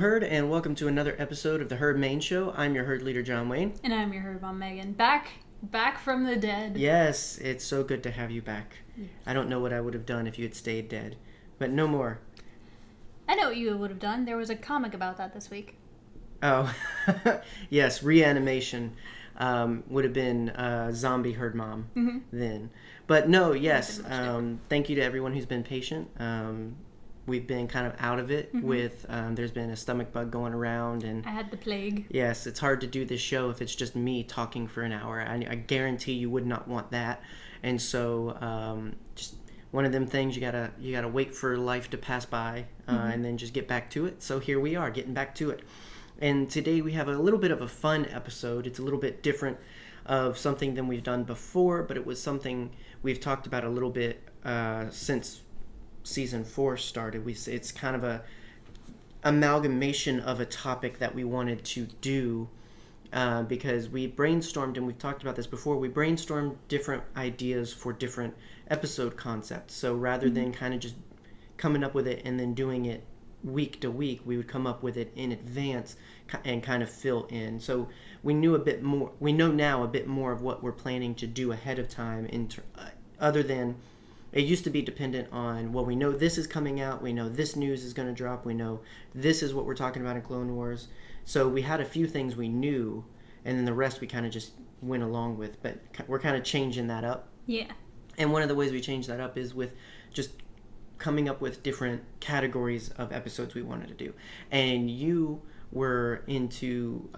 Herd, and welcome to another episode of the Herd Main Show. I'm your Herd leader, John Wayne. And I'm your Herd Mom, Megan. Back from the dead. Yes, it's so good to have you back. Yes. I don't know what I would have done if you had stayed dead, but no more. I know what you would have done. There was a comic about that this week. Oh, yes, reanimation would have been zombie Herd Mom then. But no, yes, thank you to everyone who's been patient. We've been kind of out of it with, there's been a stomach bug going around. And I had the plague. Yes, it's hard to do this show if it's just me talking for an hour. I guarantee you would not want that. And so just one of them things, you gotta wait for life to pass by and then just get back to it. So here we are, getting back to it. And today we have a little bit of a fun episode. It's a little bit different of something than we've done before, but it was something we've talked about a little bit since season 4 started. It's kind of a amalgamation of a topic that we wanted to do because we brainstormed, and we've talked about this before, we brainstormed different ideas for different episode concepts. So rather than kind of just coming up with it and then doing it week to week, we would come up with it in advance and kind of fill in. So we know now a bit more of what we're planning to do ahead of time other than it used to be dependent on, well, we know this is coming out, we know this news is going to drop, we know this is what we're talking about in Clone Wars. So we had a few things we knew, and then the rest we kind of just went along with. But we're kind of changing that up. Yeah. And one of the ways we change that up is with just coming up with different categories of episodes we wanted to do. And you were into,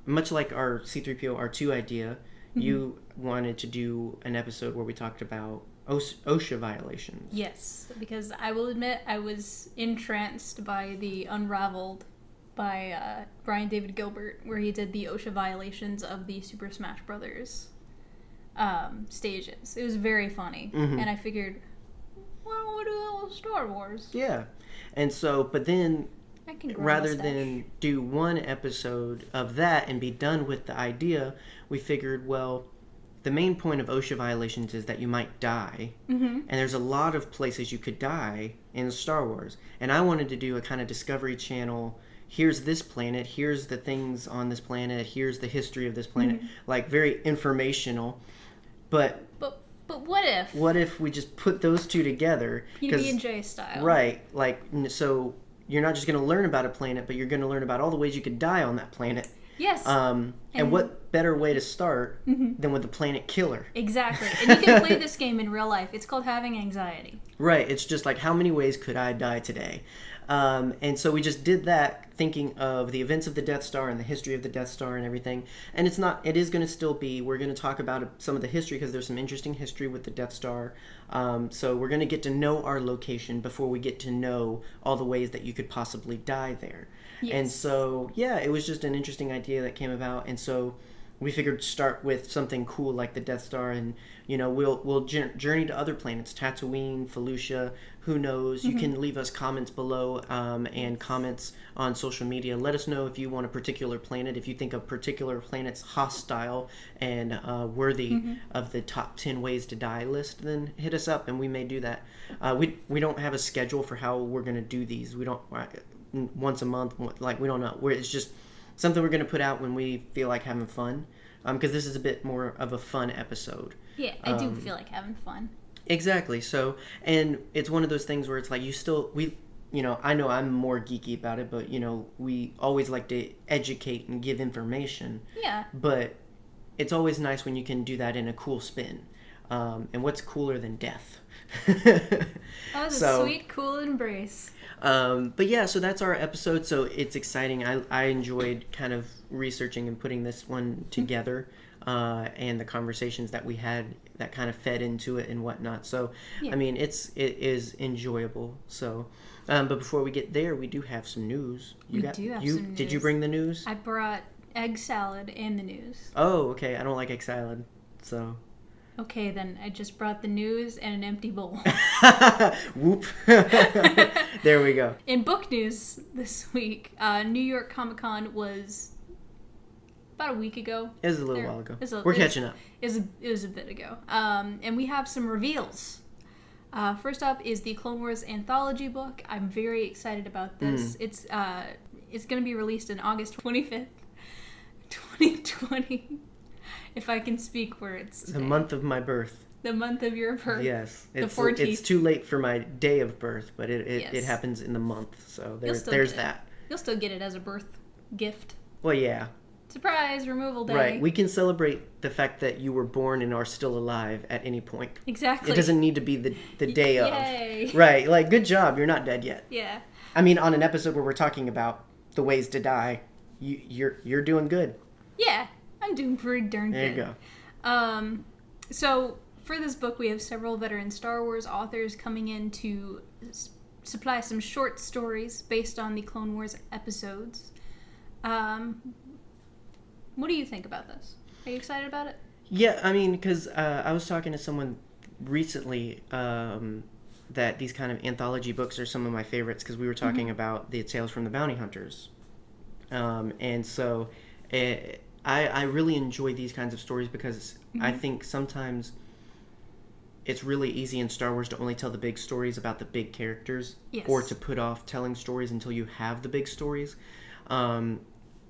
much like our C-3PO R2 idea, you wanted to do an episode where we talked about OSHA violations. Yes, because I will admit I was entranced by the Unraveled by Brian David Gilbert, where he did the OSHA violations of the Super Smash Brothers stages. It was very funny, and I figured, why don't we do that with Star Wars? Yeah, and so, but then rather than do one episode of that and be done with the idea, we figured, well, the main point of OSHA violations is that you might die. And there's a lot of places you could die in Star Wars. And I wanted to do a kind of Discovery Channel, here's this planet, here's the things on this planet, here's the history of this planet. Like, very informational. But what if? What if we just put those two together? PB&J style. Right. Like, so you're not just going to learn about a planet, but you're going to learn about all the ways you could die on that planet. Yes. And what better way to start than with the planet killer? Exactly. And you can play this game in real life. It's called having anxiety. Right. It's just like, how many ways could I die today? And so we just did that thinking of the events of the Death Star and the history of the Death Star and everything. And it is going to still be, we're going to talk about some of the history because there's some interesting history with the Death Star. So we're going to get to know our location before we get to know all the ways that you could possibly die there. Yes. And so, yeah, it was just an interesting idea that came about. And so we figured start with something cool like the Death Star, and we'll journey to other planets, Tatooine, Felucia, who knows. You can leave us comments below and comments on social media. Let us know if you want a particular planet, if you think a particular planet's hostile and worthy of the top 10 ways to die list, then hit us up and we may do that. We don't have a schedule for how we're going to do these. We don't once a month, like, we don't know. It's just something we're going to put out when we feel like having fun, because this is a bit more of a fun episode. Yeah, I do feel like having fun. Exactly. So, and it's one of those things where it's like I know I'm more geeky about it, but, we always like to educate and give information. Yeah. But it's always nice when you can do that in a cool spin. And what's cooler than death? That was a sweet, cool embrace. But yeah, so that's our episode. So it's exciting. I enjoyed kind of researching and putting this one together, and the conversations that we had that kind of fed into it and whatnot. So, yeah. I mean, it is enjoyable. So, but before we get there, we do have some news. We do have some news. Did you bring the news? I brought egg salad and the news. Oh, okay. I don't like egg salad, so. Okay, then I just brought the news and an empty bowl. Whoop. There we go. In book news this week, New York Comic Con was about a week ago. It was a little while ago. We're catching up. It was a bit ago. And we have some reveals. First up is the Clone Wars anthology book. I'm very excited about this. It's it's going to be released on August 25th, 2020. If I can speak words today. The month of my birth. The month of your birth. Yes. The 14th. It's too late for my day of birth, but Yes. it happens in the month. So there's that. You'll still get it as a birth gift. Well, yeah. Surprise, removal day. Right. We can celebrate the fact that you were born and are still alive at any point. Exactly. It doesn't need to be the day of. Yay. Right. Like, good job. You're not dead yet. Yeah. I mean, on an episode where we're talking about the ways to die, you're doing good. Yeah. I'm doing pretty darn good. There you go. So, for this book, we have several veteran Star Wars authors coming in to supply some short stories based on the Clone Wars episodes. What do you think about this? Are you excited about it? Yeah, I mean, because I was talking to someone recently that these kind of anthology books are some of my favorites because we were talking about the Tales from the Bounty Hunters. And so I really enjoy these kinds of stories because I think sometimes it's really easy in Star Wars to only tell the big stories about the big characters, or to put off telling stories until you have the big stories.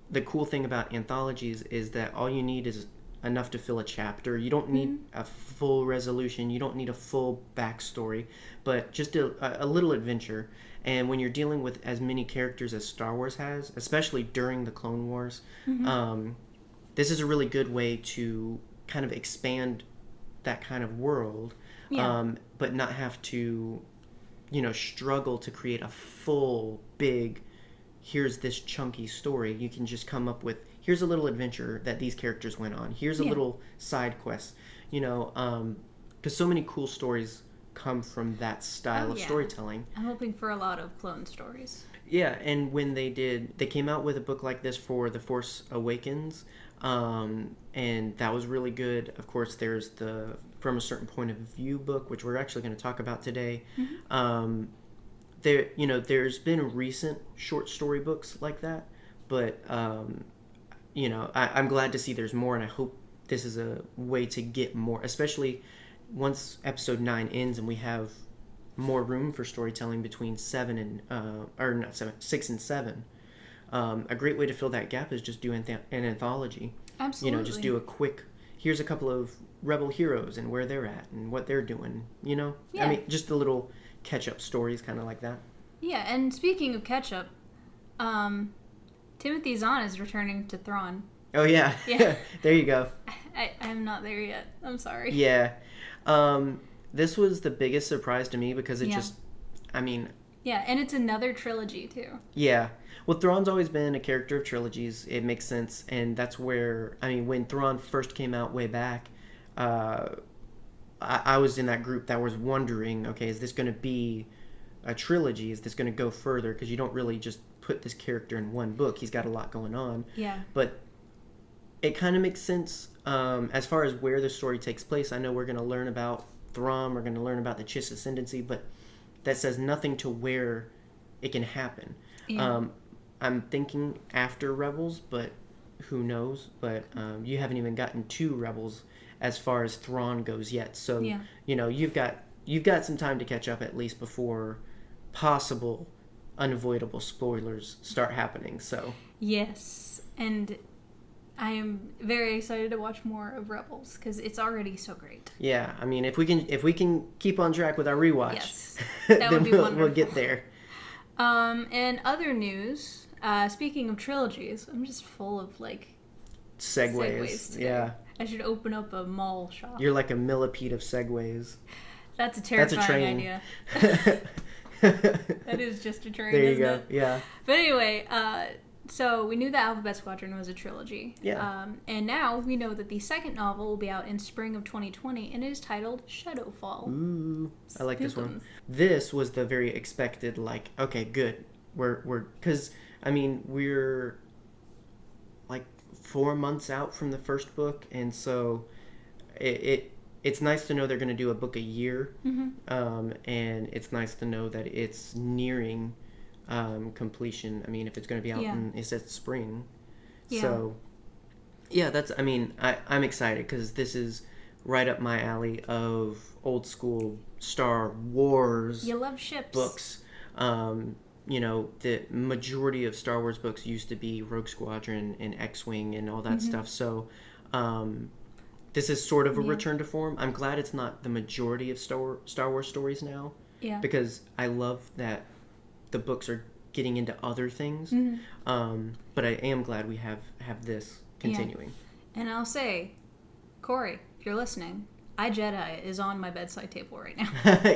The cool thing about anthologies is that all you need is enough to fill a chapter. You don't need a full resolution. You don't need a full backstory, but just a little adventure. And when you're dealing with as many characters as Star Wars has, especially during the Clone Wars, this is a really good way to kind of expand that kind of world, but not have to, struggle to create a full, big, here's this chunky story. You can just come up with, here's a little adventure that these characters went on. Here's a little side quest, because so many cool stories come from that style of storytelling. I'm hoping for a lot of clone stories. Yeah, and when they came out with a book like this for The Force Awakens, and that was really good. Of course, there's the From a Certain Point of View book, which we're actually going to talk about today. There's been recent short story books like that, but I'm glad to see there's more, and I hope this is a way to get more, especially once episode 9 ends and we have more room for storytelling between 6 and 7. A great way to fill that gap is just do an anthology. Absolutely. Just do a quick, here's a couple of rebel heroes and where they're at and what they're doing, Yeah. I mean, just a little catch-up stories kind of like that. Yeah, and speaking of catch-up, Timothy Zahn is returning to Thrawn. Oh, yeah. Yeah. There you go. I'm not there yet. I'm sorry. Yeah. This was the biggest surprise to me because it just, Yeah, and it's another trilogy, too. Yeah. Well, Thrawn's always been a character of trilogies. It makes sense. And that's where, when Thrawn first came out way back, I was in that group that was wondering, okay, is this going to be a trilogy? Is this going to go further? Because you don't really just put this character in one book. He's got a lot going on. Yeah. But it kind of makes sense as far as where the story takes place. I know we're going to learn about Thrawn, we're going to learn about the Chiss Ascendancy, but that says nothing to where it can happen. Yeah. I'm thinking after Rebels, but who knows? But you haven't even gotten to Rebels as far as Thrawn goes yet. So, you've got some time to catch up at least before possible unavoidable spoilers start happening. So yes, and I am very excited to watch more of Rebels because it's already so great. Yeah, if we can keep on track with our rewatch, yes, that would be wonderful. We'll get there. And other news. Speaking of trilogies, I'm just full of segues today. Yeah, I should open up a mall shop. You're like a millipede of segues. That's a terrifying idea. That is just a train. There you go. It? Yeah. But anyway, so we knew that Alphabet Squadron was a trilogy. Yeah. And now we know that the second novel will be out in spring of 2020, and it is titled Shadowfall. Ooh, I like this one. This was the very expected. Okay, good. We're because we're 4 months out from the first book, and so it's nice to know they're going to do a book a year, and it's nice to know that it's nearing completion. If it's going to be out in, it says spring. Yeah. So, yeah, that's, I'm excited because this is right up my alley of old school Star Wars. You love ships. Books. the majority of Star Wars books used to be Rogue Squadron and X-Wing and all that stuff. So this is sort of a return to form. I'm glad it's not the majority of Star Wars stories now. Yeah. Because I love that the books are getting into other things. But I am glad we have this continuing. Yeah. And I'll say, Corey, if you're listening, iJedi is on my bedside table right now.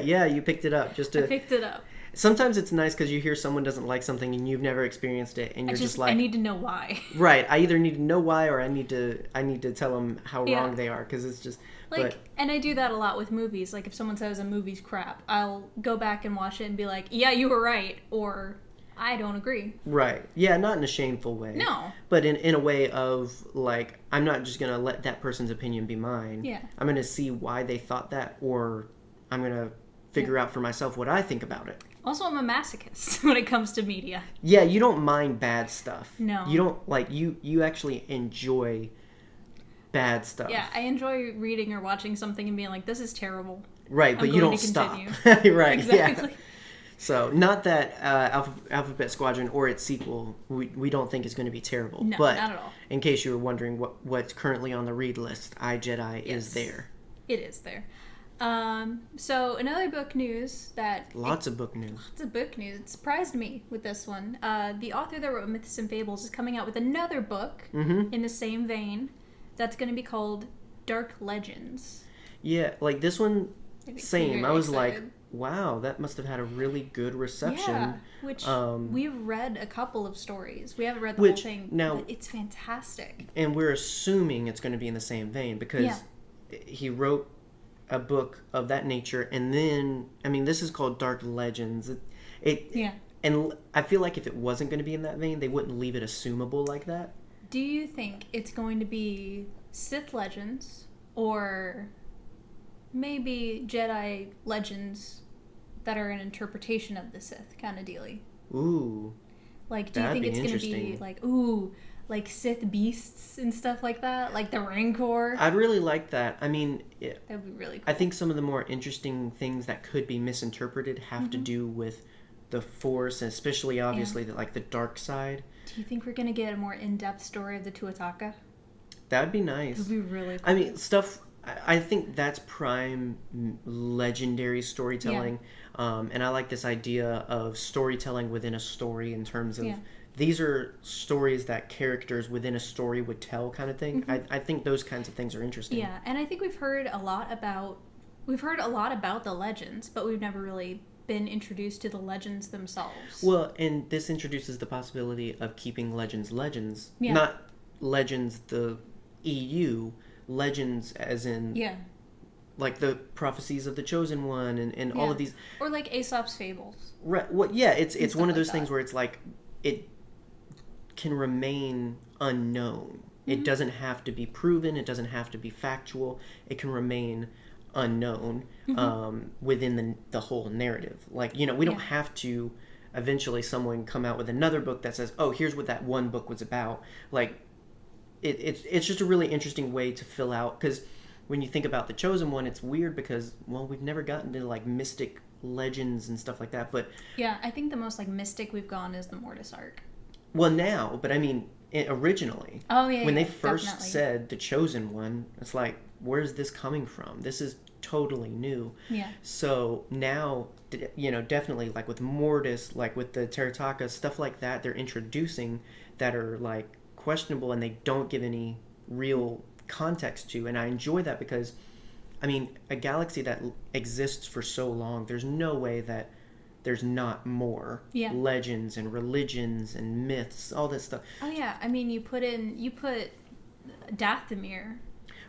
Yeah, you picked it up. I picked it up. Sometimes it's nice because you hear someone doesn't like something and you've never experienced it, and you're just like, I need to know why. Right. I either need to know why, or I need to tell them how wrong they are, because it's just And I do that a lot with movies. Like if someone says a movie's crap, I'll go back and watch it and be like, yeah, you were right, or I don't agree. Right. Yeah, not in a shameful way. No. But in a way of, like, I'm not just going to let that person's opinion be mine. Yeah. I'm going to see why they thought that, or I'm going to figure out for myself what I think about it. Also, I'm a masochist when it comes to media. Yeah, you don't mind bad stuff. No. You don't, like, you actually enjoy bad stuff. Yeah, I enjoy reading or watching something and being like, this is terrible. Right, but you don't stop. Right, exactly. Yeah. So, not that Alphabet Squadron or its sequel, we don't think is going to be terrible. No, but not at all. In case you were wondering what's currently on the read list, iJedi is there. It is there. So another book news Lots of book news. It surprised me with this one. The author that wrote Myths and Fables is coming out with another book in the same vein that's going to be called Dark Legends. Yeah, like this one, same. I was excited. Like, wow, that must have had a really good reception. Yeah, which we've read a couple of stories. We haven't read the whole thing, but it's fantastic. And we're assuming it's going to be in the same vein because he wrote a book of that nature, and then, I mean, this is called Dark Legends. And I feel like if it wasn't going to be in that vein, they wouldn't leave it assumable like that. Do you think it's going to be Sith Legends, or maybe Jedi Legends that are an interpretation of the Sith kind of dealy? Ooh. Like, do you think it's going to be like Sith beasts and stuff like that? Like the Rancor? I'd really like that. I mean, that would be really cool. I think some of the more interesting things that could be misinterpreted have to do with the Force, and especially, obviously, the dark side. Do you think we're going to get a more in-depth story of the Tuataka? That would be nice. It would be really cool. I mean, I think that's prime legendary storytelling. Yeah. And I like this idea of storytelling within a story in terms of these are stories that characters within a story would tell, kind of thing. I think those kinds of things are interesting. Yeah, and I think we've heard a lot about the legends, but we've never really been introduced to the legends themselves. Well, and this introduces the possibility of keeping legends, not legends the EU, legends as in like the prophecies of the Chosen One and all of these, or like Aesop's fables. Right. Well, yeah, it's one of those things where it's like it can remain unknown. It doesn't have to be proven. It doesn't have to be factual. It can remain unknown within the whole narrative. Like, we don't have to eventually someone come out with another book that says, oh, here's what that one book was about. Like, it's just a really interesting way to fill out, because when you think about the Chosen One, it's weird because, well, we've never gotten to like mystic legends and stuff like that. But yeah, I think the most like mystic we've gone is the Mortis arc. Well, now, but I mean, originally, when they first said the Chosen One, it's like, where's this coming from? This is totally new. Yeah. So now, definitely, like with Mortis, like with the Terataka, stuff like that, they're introducing that are like questionable and they don't give any real context to. And I enjoy that because, I mean, a galaxy that exists for so long, there's no way that there's not more legends and religions and myths, all this stuff. Oh yeah, I mean, you put Dathomir,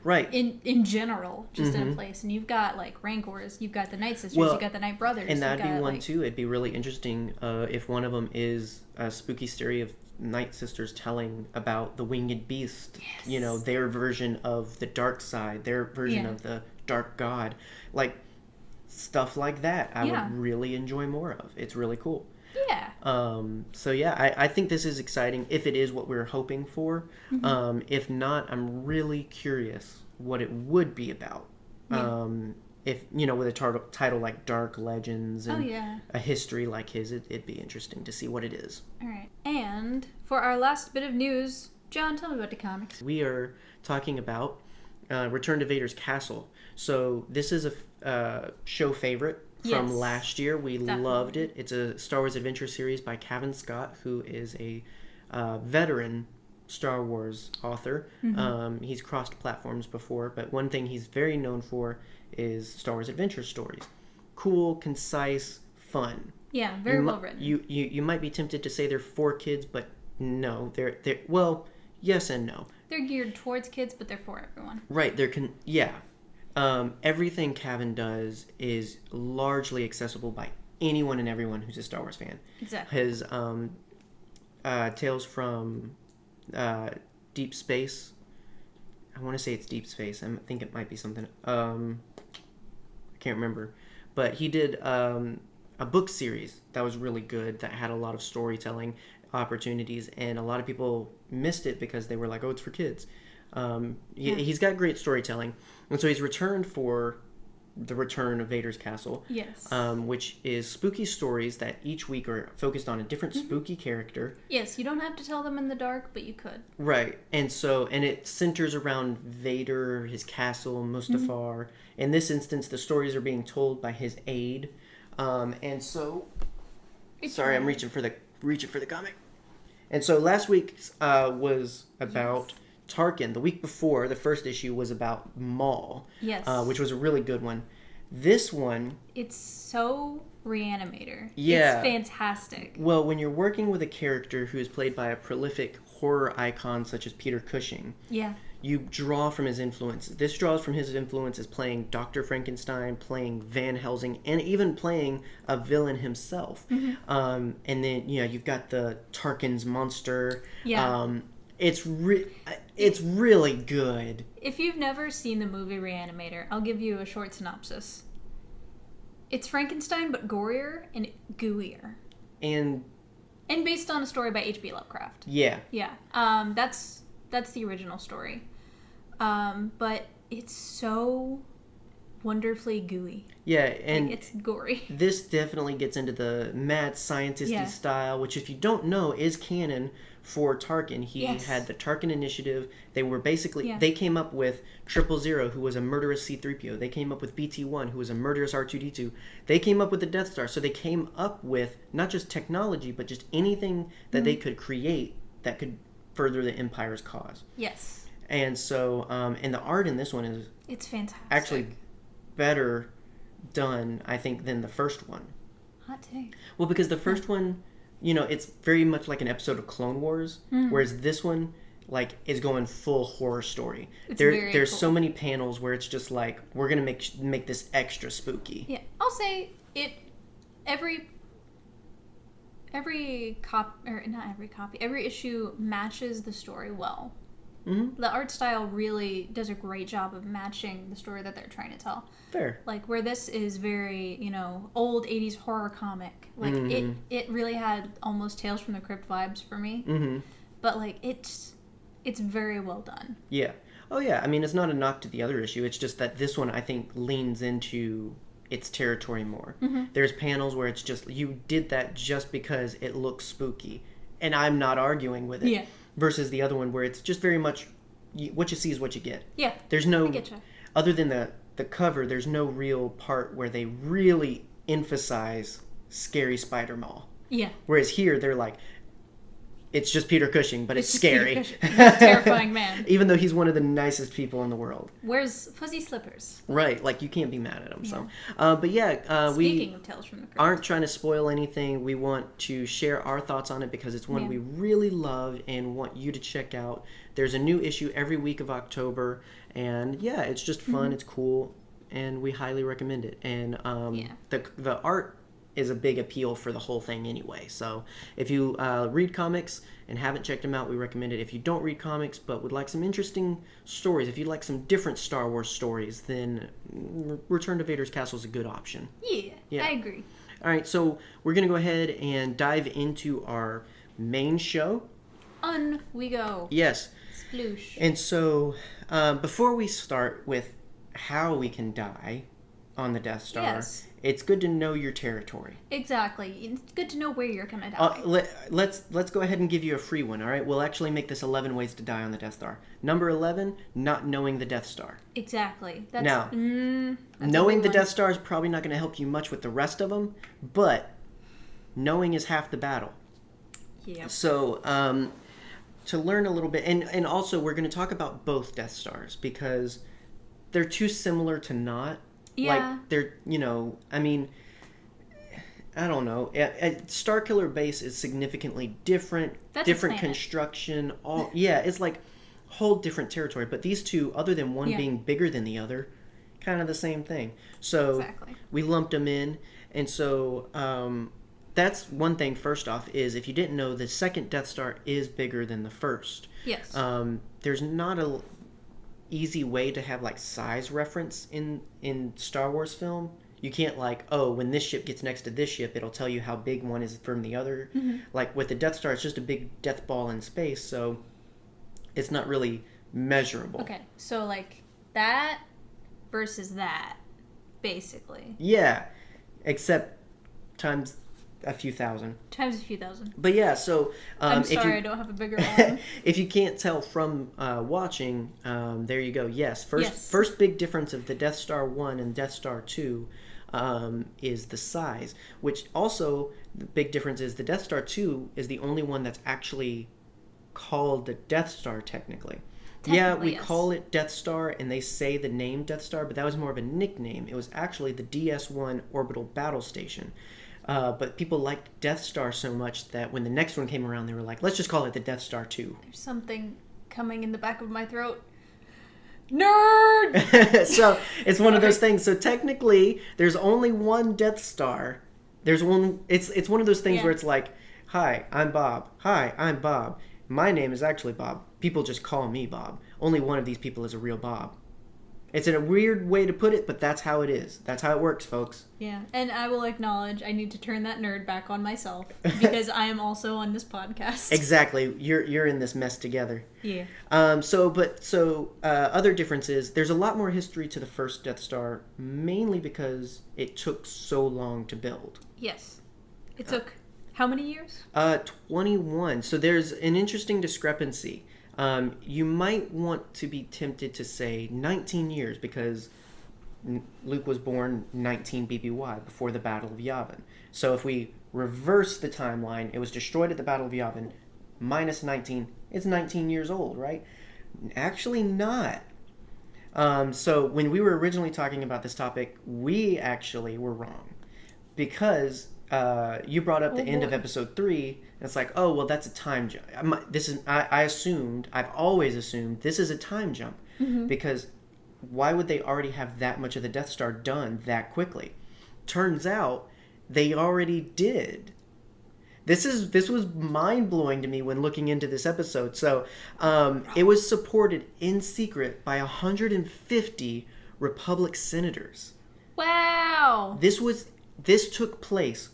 right? In general, just in a place, and you've got like Rancors, you've got the Night Sisters, you've got the Night Brothers, and that'd be one too. It'd be really interesting if one of them is a spooky story of Night Sisters telling about the winged beast. Yes. Their version of the dark side, their version of the dark god, like. Stuff like that I would really enjoy more of. It's really cool. Yeah. So yeah, I think this is exciting if it is what we're hoping for. If not, I'm really curious what it would be about. if with a title like Dark Legends and yeah. a history like his, it'd be interesting to see what it is. All right. And for our last bit of news, John, tell me about the comics. We are talking about Return to Vader's Castle. So this is a show favorite from last year. We loved it. It's a Star Wars adventure series by Cavan Scott, who is a veteran Star Wars author. Mm-hmm. He's crossed platforms before, but one thing he's very known for is Star Wars adventure stories. Cool, concise, fun. Yeah, very well written. You might be tempted to say they're for kids, but no, they're well, yes and no. They're geared towards kids, but they're for everyone. Right, everything Cavan does is largely accessible by anyone and everyone who's a Star Wars fan. Exactly. His Tales from Deep Space. I want to say it's Deep Space. I think it might be something. I can't remember. But he did a book series that was really good, that had a lot of storytelling opportunities, and a lot of people missed it because they were like, oh, it's for kids. He's got great storytelling. And so he's returned for the Return of Vader's Castle. Yes. Which is spooky stories that each week are focused on a different spooky character. Yes, you don't have to tell them in the dark, but you could. Right. And it centers around Vader, his castle, Mustafar. In this instance, the stories are being told by his aide. And so... Sorry, I'm reaching for the comic. And so last week was about... Tarkin. The week before, the first issue was about Maul. Yes. Which was a really good one. This one... It's so Reanimator. Yeah. It's fantastic. Well, when you're working with a character who is played by a prolific horror icon such as Peter Cushing, yeah, you draw from his influence. This draws from his influence as playing Dr. Frankenstein, playing Van Helsing, and even playing a villain himself. Mm-hmm. And then, you've got the Tarkin's monster. Yeah. It's really good. If you've never seen the movie Reanimator, I'll give you a short synopsis. It's Frankenstein, but gorier and gooier. And based on a story by H.P. Lovecraft. Yeah. Yeah. That's the original story. But it's so wonderfully gooey. Yeah, and it's gory. This definitely gets into the mad scientist-y style, which, if you don't know, is canon for Tarkin. He had the Tarkin Initiative. They were basically... They came up with 000, who was a murderous C-3PO. They came up with BT-1, who was a murderous R2-D2. They came up with the Death Star. So they came up with not just technology, but just anything that they could create that could further the Empire's cause. Yes. And so... and the art in this one is... It's fantastic. Actually better done, I think, than the first one. Hot take. Well, because the first one... it's very much like an episode of Clone Wars, whereas this one, is going full horror story. There's cool. So many panels where it's just like, we're gonna make this extra spooky. Yeah, I'll say it. Every issue matches the story well. Mm-hmm. The art style really does a great job of matching the story that they're trying to tell. Fair. Where this is very, old 80s horror comic. It really had almost Tales from the Crypt vibes for me. Mm-hmm. But, it's very well done. Yeah. Oh, yeah. I mean, it's not a knock to the other issue. It's just that this one, I think, leans into its territory more. Mm-hmm. There's panels where it's just, you did that just because it looks spooky. And I'm not arguing with it. Yeah. Versus the other one where it's just very much what you see is what you get. Yeah. There's no... I getcha. Other than the cover, there's no real part where they really emphasize scary Spider Maul. Yeah. Whereas here, they're like, it's just Peter Cushing, but it's scary. He's a terrifying man. Even though he's one of the nicest people in the world. Wears fuzzy slippers. Right. You can't be mad at him. Yeah. So, but yeah, Speaking of Tales from the Crypt, aren't trying to spoil anything. We want to share our thoughts on it because it's one we really loved and want you to check out. There's a new issue every week of October, and yeah, it's just fun. Mm-hmm. It's cool, and we highly recommend it. And the art is a big appeal for the whole thing anyway. So if you read comics and haven't checked them out, we recommend it. If you don't read comics but would like some interesting stories, if you'd like some different Star Wars stories, then Return to Vader's Castle is a good option. Yeah, I agree. All right, so we're going to go ahead and dive into our main show. On we go. Yes. Sploosh. And so before we start with how we can die, on the Death Star. Yes. It's good to know your territory. Exactly. It's good to know where you're gonna die. Let's go ahead and give you a free one, all right? We'll actually make this 11 ways to die on the Death Star. Number 11, not knowing the Death Star. Exactly. That's, Now, that's knowing the one. Death Star is probably not going to help you much with the rest of them, but knowing is half the battle. Yeah. So, to learn a little bit, and also we're going to talk about both Death Stars because they're too similar to not. Yeah. Like, they're, I mean, I don't know. Starkiller Base is significantly different. That's different a planet. construction. It's like whole different territory. But these two, other than one being bigger than the other, kind of the same thing. So Exactly. we lumped them in. And so that's one thing, first off, is if you didn't know, the second Death Star is bigger than the first. Yes. There's not a easy way to have like size reference in Star Wars film. You can't when this ship gets next to this ship, it'll tell you how big one is from the other. Mm-hmm. Like with the Death Star, it's just a big death ball in space, so it's not really measurable. Okay, so like that versus that, basically. Yeah, except times a few thousand. Times a few thousand. But yeah, so I'm sorry, I don't have a bigger one. if you can't tell from watching, there you go. Yes, Yes. first big difference of the Death Star 1 and Death Star 2 is the size, which also the big difference is the Death Star 2 is the only one that's actually called the Death Star technically. Yeah, we yes. call it Death Star and they say the name Death Star, but that was more of a nickname. It was actually the DS-1 orbital battle station. But people liked Death Star so much that when the next one came around, they were like, let's just call it the Death Star 2. There's something coming in the back of my throat. Nerd! So it's one of those things. So technically, there's only one Death Star. There's one. It's one of those things where it's like, hi, I'm Bob. Hi, I'm Bob. My name is actually Bob. People just call me Bob. Only one of these people is a real Bob. It's a weird way to put it, but that's how it is. That's how it works, folks. Yeah, and I will acknowledge I need to turn that nerd back on myself because I am also on this podcast. Exactly. You're in this mess together. Yeah. Other differences, there's a lot more history to the first Death Star, mainly because it took so long to build. Yes. It took how many years? 21. So there's an interesting discrepancy. You might want to be tempted to say 19 years because Luke was born 19 BBY before the Battle of Yavin. So if we reverse the timeline, it was destroyed at the Battle of Yavin, minus 19, it's 19 years old, right? Actually not. So when we were originally talking about this topic, we actually were wrong because you brought up the end of episode 3. It's like, oh, well, that's a time jump. I've always assumed this is a time jump because why would they already have that much of the Death Star done that quickly? Turns out they already did. This was mind-blowing to me when looking into this episode. So it was supported in secret by 150 Republic senators. Wow! This took place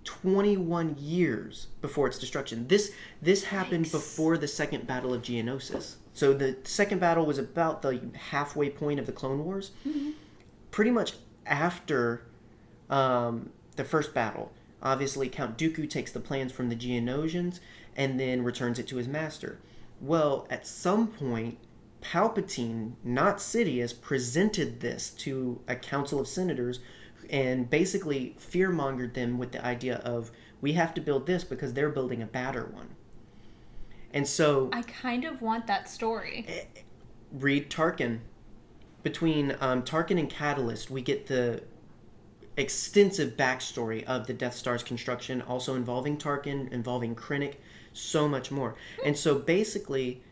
21 years before its destruction. This happened before the second battle of Geonosis. So the second battle was about the halfway point of the Clone Wars. Mm-hmm. Pretty much after the first battle. Obviously, Count Dooku takes the plans from the Geonosians and then returns it to his master. Well, at some point, Palpatine, not Sidious, presented this to a council of senators and basically fear-mongered them with the idea of, we have to build this because they're building a badder one. And so... I kind of want that story. Read Tarkin. Between Tarkin and Catalyst, we get the extensive backstory of the Death Star's construction, also involving Tarkin, involving Krennic, so much more. And so basically,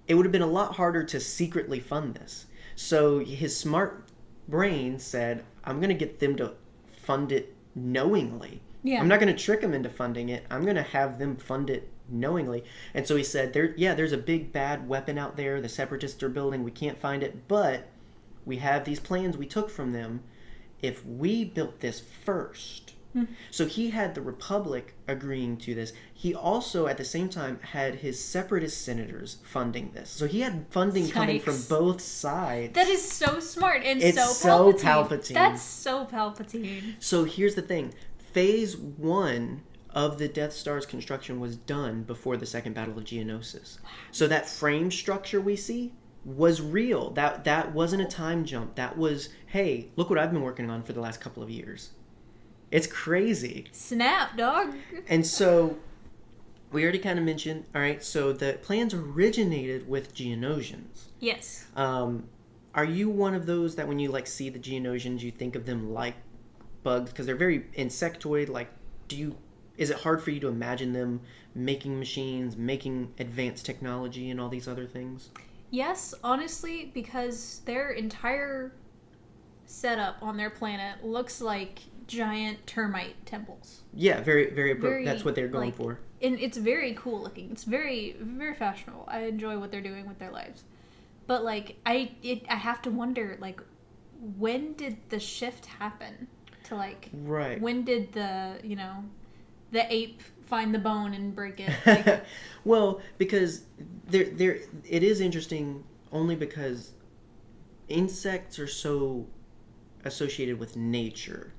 it would have been a lot harder to secretly fund this. So his smart brain said, I'm going to get them to fund it knowingly. Yeah. I'm not going to trick them into funding it. I'm going to have them fund it knowingly. And so he said, there's a big bad weapon out there the Separatists are building. We can't find it, but we have these plans we took from them. If we built this first, So he had the Republic agreeing to this. He also, at the same time, had his separatist senators funding this. So he had funding coming from Yikes. both sides. That is so smart and It's so so Palpatine. Palpatine. That's so Palpatine. So here's the thing. Phase 1 of the Death Star's construction was done before the Second Battle of Geonosis. So that frame structure we see was real. That wasn't a time jump. That was, hey, look what I've been working on for the last couple of years. It's crazy. Snap, dog. And so we already kind of mentioned, all right, so the plans originated with Geonosians. Yes. Are you one of those that when you like see the Geonosians, you think of them like bugs because they're very insectoid? Like, is it hard for you to imagine them making machines, making advanced technology, and all these other things? Yes, honestly, because their entire setup on their planet looks like giant termite temples. Yeah, very that's what they're going for. And it's very cool looking. It's very, very fashionable. I enjoy what they're doing with their lives. But like, I have to wonder, like, when did the shift happen? To like, right? When did the ape find the bone and break it? Like, well, because there it is interesting only because insects are so associated with nature.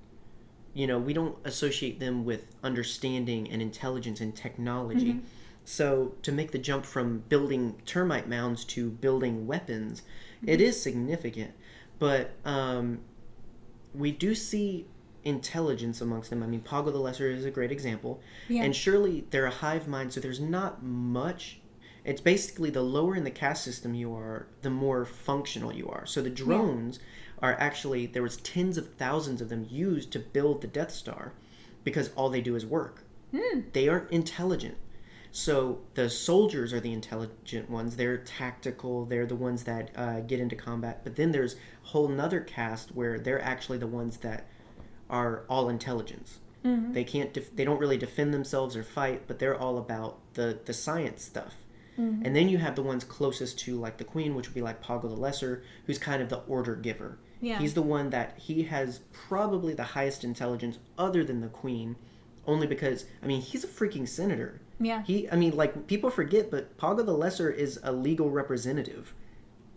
We don't associate them with understanding and intelligence and technology. Mm-hmm. So to make the jump from building termite mounds to building weapons, mm-hmm. it is significant. But we do see intelligence amongst them. I mean, Pago the Lesser is a great example. Yeah. And surely they're a hive mind, so there's not much. It's basically the lower in the caste system you are, the more functional you are. So the drones are actually, there was tens of thousands of them used to build the Death Star because all they do is work. They aren't intelligent. So the soldiers are the intelligent ones. They're tactical. They're the ones that get into combat. But then there's a whole nother caste where they're actually the ones that are all intelligence. Mm-hmm. They don't really defend themselves or fight, but they're all about the science stuff. Mm-hmm. And then you have the ones closest to like the Queen, which would be like Pago the Lesser, who's kind of the order giver. Yeah. He's the one that he has probably the highest intelligence other than the Queen, only because, I mean, he's a freaking senator. Yeah. Like, people forget, but Pago the Lesser is a legal representative.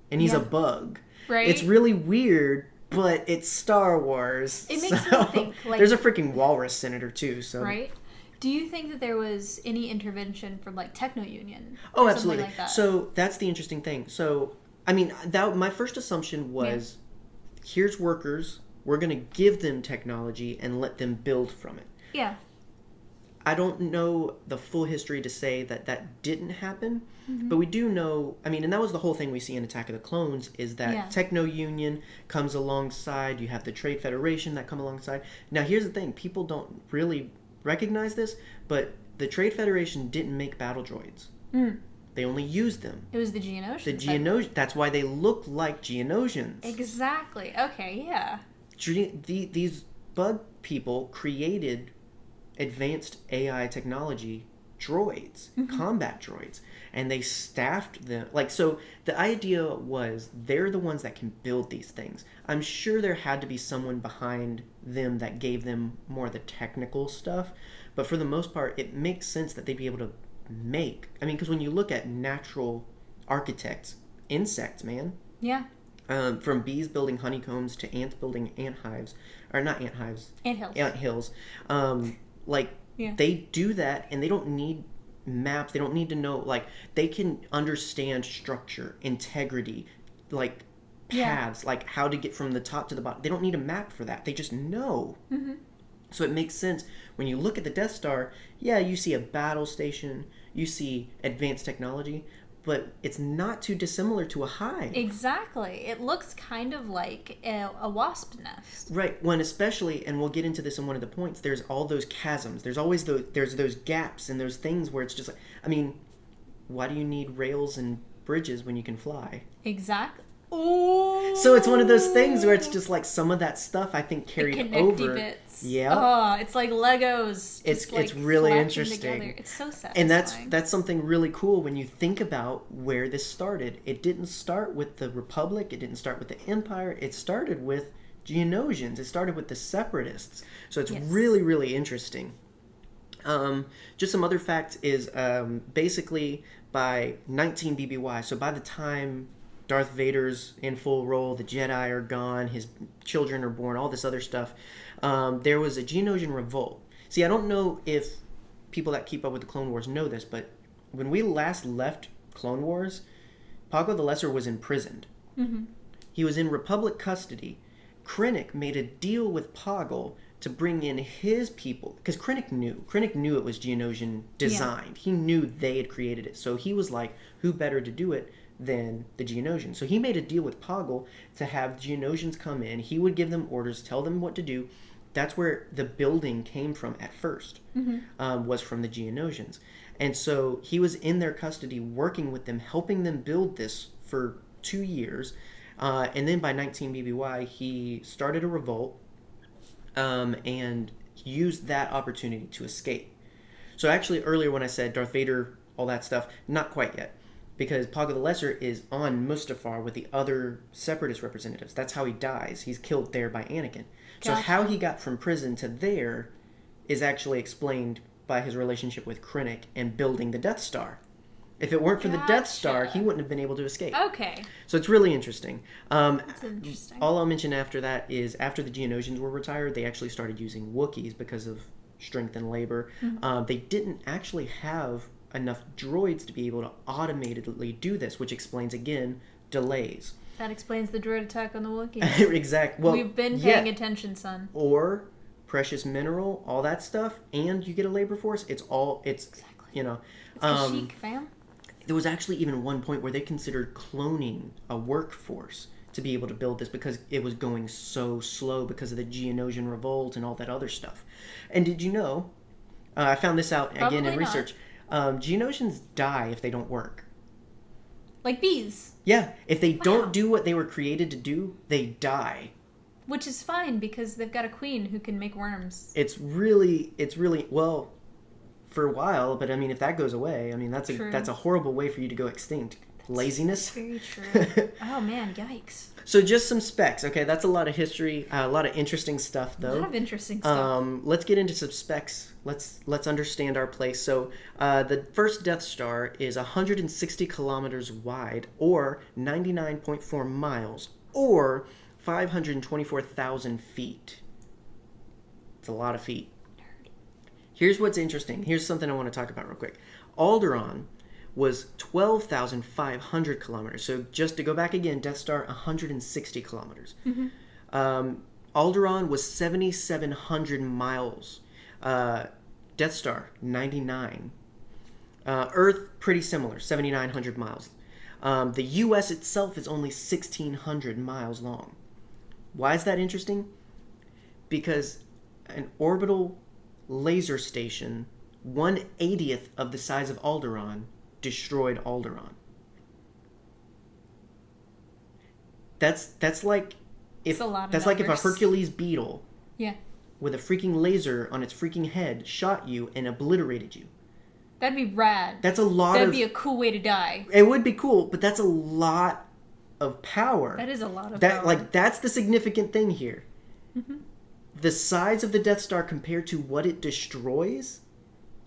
And he's a bug. Right. It's really weird, but it's Star Wars. It makes me think, like... There's a freaking walrus senator, too, so... Right. Do you think that there was any intervention from, like, Techno-Union? Oh, absolutely. Like that? So, that's the interesting thing. So, I mean, my first assumption was, here's workers, we're going to give them technology and let them build from it. Yeah. I don't know the full history to say that didn't happen, mm-hmm. but we do know, I mean, and that was the whole thing we see in Attack of the Clones, is that Techno-Union comes alongside, you have the Trade Federation that come alongside. Now, here's the thing, people don't really recognize this, but the Trade Federation didn't make battle droids. Mm. They only used them. It was the Geonosians. The Geonosians, that's why they look like Geonosians. Exactly, okay, yeah. These bug people created advanced AI technology droids, mm-hmm. combat droids, and they staffed them. Like, so the idea was they're the ones that can build these things. I'm sure there had to be someone behind them that gave them more of the technical stuff, but for the most part, it makes sense that they'd be able to make. I mean, because when you look at natural architects, insects, man. Yeah. From bees building honeycombs to ants building ant hives, or not ant hives. Ant hills. Ant hills. They do that, and they don't need maps. They don't need to know, like, they can understand structure, integrity, like, paths, like, how to get from the top to the bottom. They don't need a map for that. They just know. Mm-hmm. So it makes sense. When you look at the Death Star, you see a battle station, you see advanced technology, but it's not too dissimilar to a hive. Exactly. It looks kind of like a wasp nest. Right. When especially, and we'll get into this in one of the points, there's all those chasms. There's always those gaps and those things where it's just like, I mean, why do you need rails and bridges when you can fly? Exactly. Ooh. So it's one of those things where it's just like some of that stuff I think carried over. Bits. Yeah. Oh, it's like Legos. It's really interesting. Together. It's so satisfying. And that's something really cool when you think about where this started. It didn't start with the Republic. It didn't start with the Empire. It started with Geonosians. It started with the Separatists. So it's Yes. really, really interesting. Just some other facts is basically by 19 BBY, so by the time Darth Vader's in full role, the Jedi are gone, his children are born, all this other stuff, there was a Geonosian revolt. See, I don't know if people that keep up with the Clone Wars know this, but when we last left Clone Wars, Pago the Lesser was imprisoned. Mm-hmm. He was in Republic custody. Krennic made a deal with Poggle to bring in his people, because Krennic knew it was Geonosian designed. He knew they had created it, so he was like, who better to do it than the Geonosians? So he made a deal with Poggle to have Geonosians come in. He would give them orders, tell them what to do. That's where the building came from at first, was from the Geonosians. And so he was in their custody working with them, helping them build this for 2 years. And then by 19 BBY, he started a revolt, and used that opportunity to escape. So actually earlier when I said Darth Vader, all that stuff, not quite yet. Because Pago the Lesser is on Mustafar with the other Separatist representatives. That's how he dies. He's killed there by Anakin. So Gotcha. how he got from prison to there is actually explained by his relationship with Krennic and building the Death Star. If it weren't for the Death Star, he wouldn't have been able to escape. Okay. So it's really interesting. That's interesting. All I'll mention after that is after the Geonosians were retired, they actually started using Wookiees because of strength and labor. They didn't actually have enough droids to be able to automatedly do this, which explains, again, delays. That explains the droid attack on the Wookiees. Exactly. Well, We've been paying attention, son. Or precious mineral, all that stuff, and you get a labor force. It's Exactly. you know. It's Kashyyyk, fam. There was actually even one point where they considered cloning a workforce to be able to build this because it was going so slow because of the Geonosian revolt and all that other stuff. And did you know, I found this out again in research, Geonosians die if they don't work. Like bees. Yeah, if they don't do what they were created to do, they die. Which is fine because they've got a queen who can make worms. It's really, well, for a while, but I mean, if that goes away, I mean, that's a horrible way for you to go extinct. Laziness. Very true. Oh man, yikes. So just some specs, okay? That's a lot of history, a lot of interesting stuff, though. A lot of interesting stuff. Let's get into some specs. Let's understand our place. So the first Death Star is 160 kilometers wide, or 99.4 miles, or 524,000 feet. It's a lot of feet. Here's what's interesting. Here's something I want to talk about real quick. Alderaan was 12,500 kilometers. So just to go back again, Death Star, 160 kilometers. Alderaan was 7,700 miles. Death Star, 99. Earth, pretty similar, 7,900 miles. The U.S. itself is only 1,600 miles long. Why is that interesting? Because an orbital laser station, 1/80th of the size of Alderaan, destroyed Alderaan. That's like if a Hercules beetle with a freaking laser on its freaking head shot you and obliterated you. That'd be rad. That'd be a cool way to die. It would be cool, but that's a lot of power. That is a lot of power. That's the significant thing here. The size of the Death Star compared to what it destroys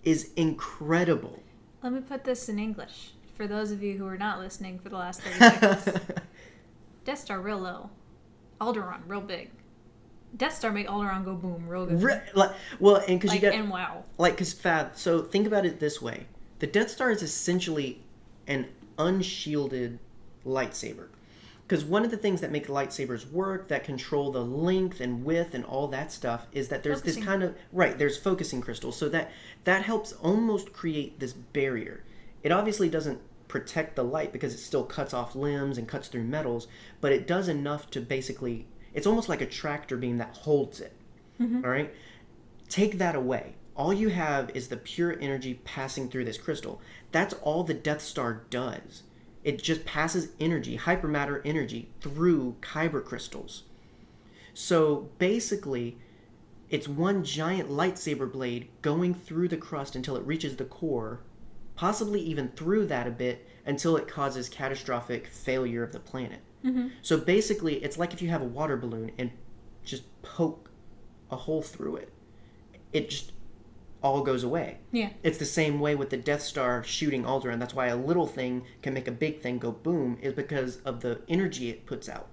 is incredible. Let me put this in English for those of you who are not listening for the last 30 seconds. Death Star real low. Alderaan real big. Death Star make Alderaan go boom real good. And wow. So think about it this way. The Death Star is essentially an unshielded lightsaber. Because one of the things that make lightsabers work, that control the length and width and all that stuff, is that there's this kind of... Right, there's focusing crystals. So that helps almost create this barrier. It obviously doesn't protect the light because it still cuts off limbs and cuts through metals, but it does enough to basically... It's almost like a tractor beam that holds it. All right? Take that away. All you have is the pure energy passing through this crystal. That's all the Death Star does. It just passes energy, hypermatter energy, through kyber crystals. So basically, it's one giant lightsaber blade going through the crust until it reaches the core, possibly even through that a bit until it causes catastrophic failure of the planet. So basically, it's like if you have a water balloon and just poke a hole through it, it just all goes away. Yeah. It's the same way with the Death Star shooting Alderaan. That's why a little thing can make a big thing go boom, is because of the energy it puts out.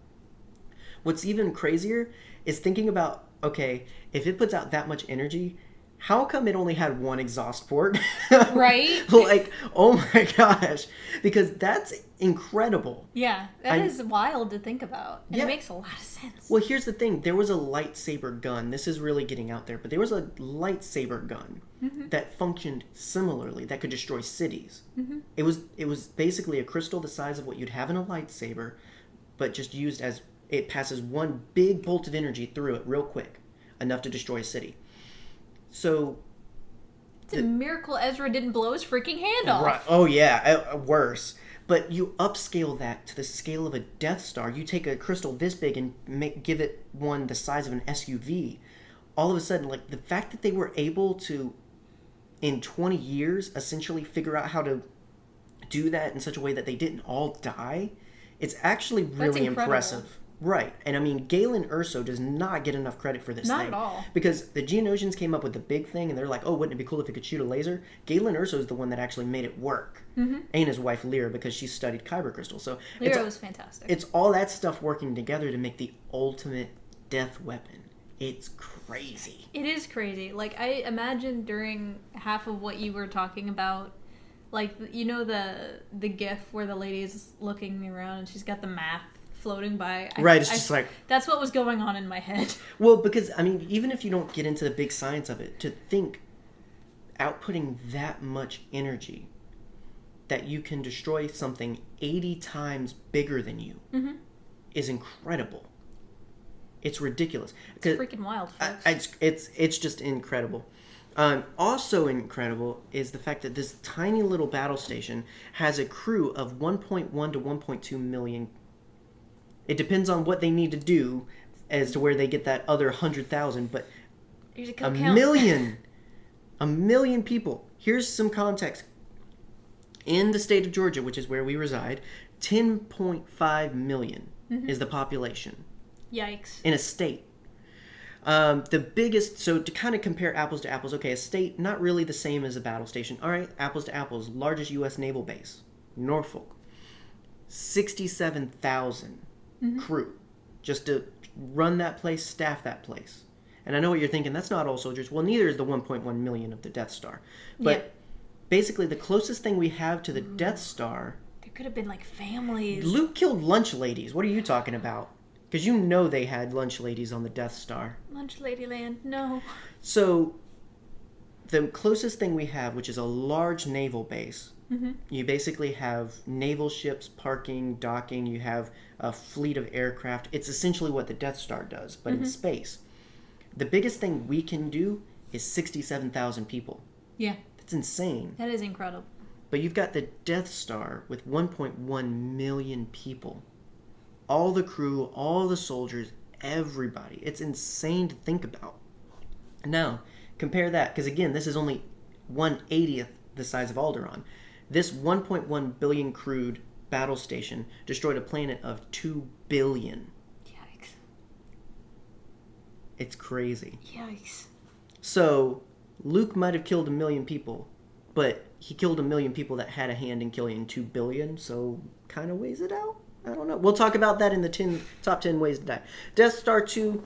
What's even crazier is thinking about, okay, if it puts out that much energy, how come it only had one exhaust port? Right? Like, oh my gosh. Because that's incredible. Yeah, that is wild to think about. And it makes a lot of sense. Well, here's the thing. There was a lightsaber gun. This is really getting out there. But there was a lightsaber gun that functioned similarly, that could destroy cities. It was basically a crystal the size of what you'd have in a lightsaber, but just used as, it passes one big bolt of energy through it real quick, enough to destroy a city. So it's a miracle Ezra didn't blow his freaking hand off. Right. Oh yeah, worse. But you upscale that to the scale of a Death Star. You take a crystal this big and give it one the size of an SUV. All of a sudden, like, the fact that they were able to, in 20 years, essentially figure out how to do that in such a way that they didn't all die, it's actually really impressive. Right. And I mean, Galen Erso does not get enough credit for this thing. Not at all. Because the Geonosians came up with the big thing, and they're like, oh, wouldn't it be cool if it could shoot a laser? Galen Erso is the one that actually made it work. And his wife, Lyra, because she studied kyber crystal. So Lyra was fantastic. It's all that stuff working together to make the ultimate death weapon. It's crazy. It is crazy. Like, I imagine during half of what you were talking about, like, you know the gif where the lady's looking around and she's got the math floating by. It's just like... That's what was going on in my head. Well, because, I mean, even if you don't get into the big science of it, to think outputting that much energy that you can destroy something 80 times bigger than you is incredible. It's ridiculous. It's freaking wild, folks. It's just incredible. Also incredible is the fact that this tiny little battle station has a crew of 1.1 to 1.2 million. It depends on what they need to do as to where they get that other 100,000, but a million people. Here's some context. In the state of Georgia, which is where we reside, 10.5 million is the population. Yikes. In a state. The biggest, so to kind of compare apples to apples, okay, a state, not really the same as a battle station. All right, apples to apples, largest U.S. naval base, Norfolk. 67,000 crew just to run that place, staff that place. And I know what you're thinking, that's not all soldiers. Well, neither is the 1.1 million of the Death Star. But basically, the closest thing we have to the Death Star... There could have been, like, families. Luke killed lunch ladies. What are you talking about? Because you know they had lunch ladies on the Death Star. Lunch Ladyland, no. So, the closest thing we have, which is a large naval base, you basically have naval ships parking, docking, you have a fleet of aircraft. It's essentially what the Death Star does, but in space. The biggest thing we can do is 67,000 people. Yeah. That's insane. That is incredible. But you've got the Death Star with 1.1 million people. All the crew, all the soldiers, everybody. It's insane to think about. Now, compare that, because again, this is only 1/80th the size of Alderaan. This 1.1 billion crewed battle station destroyed a planet of 2 billion. Yikes. It's crazy. Yikes. So, Luke might have killed 1 million people, but he killed 1 million people that had a hand in killing 2 billion, so kind of weighs it out? I don't know. We'll talk about that in the top 10 ways to die. Death Star 2,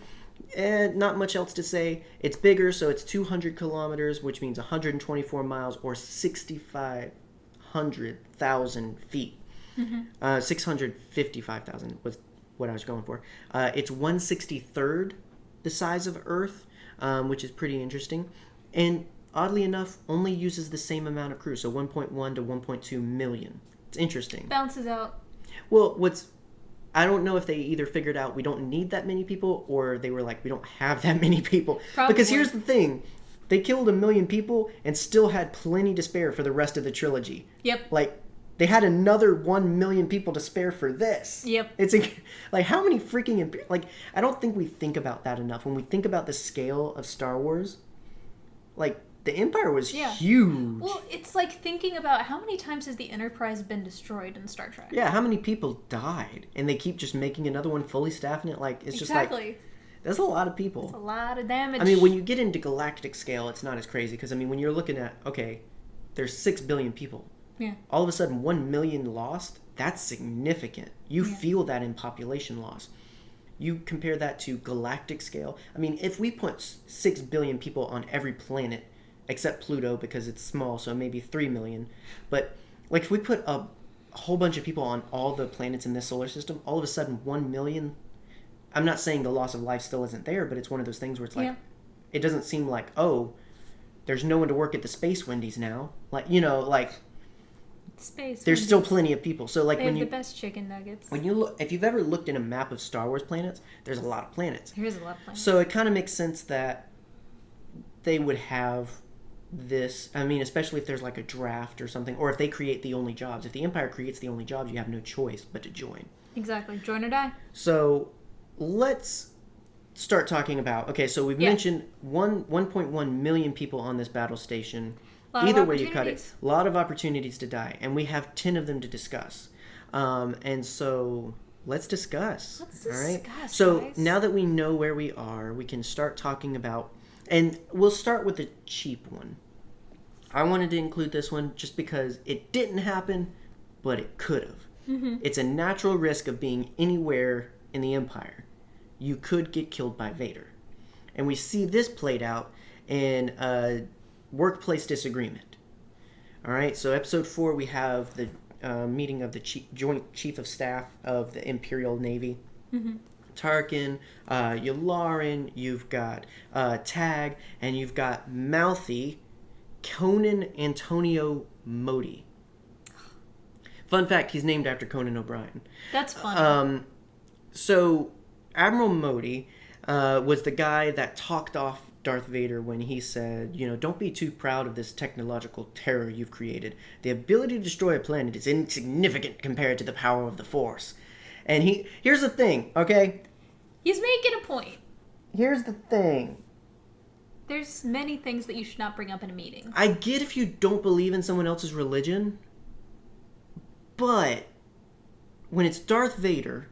not much else to say. It's bigger, so it's 200 kilometers, which means 124 miles or 6,500,000 feet. 655,000 was what I was going for. It's 1/63rd the size of Earth, which is pretty interesting. And oddly enough, only uses the same amount of crew, so 1.1 to 1.2 million. It's interesting. Bounces out. Well, I don't know if they either figured out we don't need that many people, or they were like, we don't have that many people. Probably. Because here's the thing. They killed 1 million people and still had plenty to spare for the rest of the trilogy. Yep. Like, they had another 1 million people to spare for this. Yep. It's like, how many freaking... Like, I don't think we think about that enough. When we think about the scale of Star Wars, like, the Empire was huge. Well, it's like thinking about how many times has the Enterprise been destroyed in Star Trek? Yeah, how many people died? And they keep just making another one, fully staffing it. Like, it's just like... That's a lot of people. That's a lot of damage. I mean, when you get into galactic scale, it's not as crazy because, I mean, when you're looking at, okay, there's 6 billion people. Yeah. All of a sudden, 1 million lost, that's significant. You feel that in population loss. You compare that to galactic scale. I mean, if we put 6 billion people on every planet, except Pluto because it's small, so maybe 3 million. But, like, if we put a whole bunch of people on all the planets in this solar system, all of a sudden 1 million... I'm not saying the loss of life still isn't there, but it's one of those things where it's like, it doesn't seem like, oh, there's no one to work at the Space Wendy's now. Like, you know, like... Space. There's still plenty of people. So like they when have you the best chicken nuggets. when you look, if you've ever looked at a map of Star Wars planets, there's a lot of planets. There's a lot of planets. So it kind of makes sense that they would have this. I mean, especially if there's like a draft or something, or if they create the only jobs. If the Empire creates the only jobs, you have no choice but to join. Exactly. Join or die. So let's start talking about. Okay, so we've mentioned 1.1 million people on this battle station. Either way you cut it, a lot of opportunities to die, and we have 10 of them to discuss. And so let's discuss. All right. So guys. Now that we know where we are, we can start talking about, and we'll start with the cheap one. I wanted to include this one just because it didn't happen, but it could have. Mm-hmm. It's a natural risk of being anywhere in the Empire. You could get killed by Vader, and we see this played out in workplace disagreement. All right, so episode 4, we have the meeting of the Joint Chief of Staff of the Imperial Navy. Mm-hmm. Tarkin, Yularen, you've got Tag, and you've got Mouthy, Conan Antonio Modi. Fun fact, he's named after Conan O'Brien. That's fun. So Admiral Modi was the guy that talked off Darth Vader when he said, you know, don't be too proud of this technological terror you've created. The ability to destroy a planet is insignificant compared to the power of the Force. And here's the thing, okay? He's making a point. Here's the thing. There's many things that you should not bring up in a meeting. I get if you don't believe in someone else's religion, but when it's Darth Vader...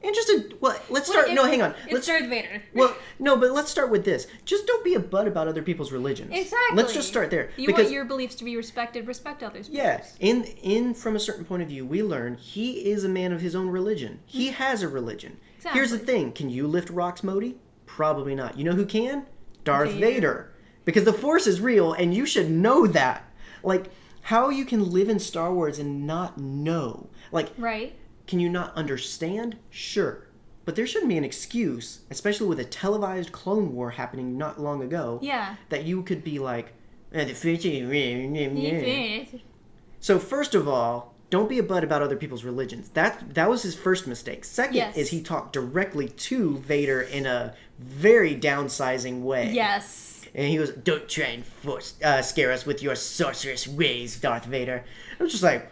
And just let's start. No, hang on. It's Darth Vader. Well, no, but let's start with this. Just don't be a butt about other people's religions. Exactly. Let's just start there. You want your beliefs to be respected. Respect others' beliefs. Yeah. In from a certain point of view, we learn he is a man of his own religion. He has a religion. Exactly. Here's the thing: can you lift rocks, Modi? Probably not. You know who can? Darth Vader. Because the Force is real, and you should know that. Like, how you can live in Star Wars and not know? Like, right. Can you not understand? Sure. But there shouldn't be an excuse, especially with a televised Clone War happening not long ago, that you could be like, So first of all, don't be a butt about other people's religions. That was his first mistake. Second is he talked directly to Vader in a very downsizing way. Yes. And he was, don't try and scare us with your sorcerous ways, Darth Vader. I was just like,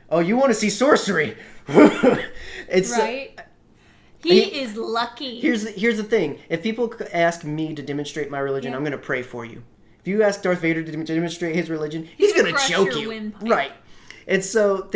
oh, you want to see sorcery? It's right. He is lucky. Here's the thing. If people ask me to demonstrate my religion, I'm going to pray for you. If you ask Darth Vader to demonstrate his religion, he's going to choke you. Windpipe. Right. And so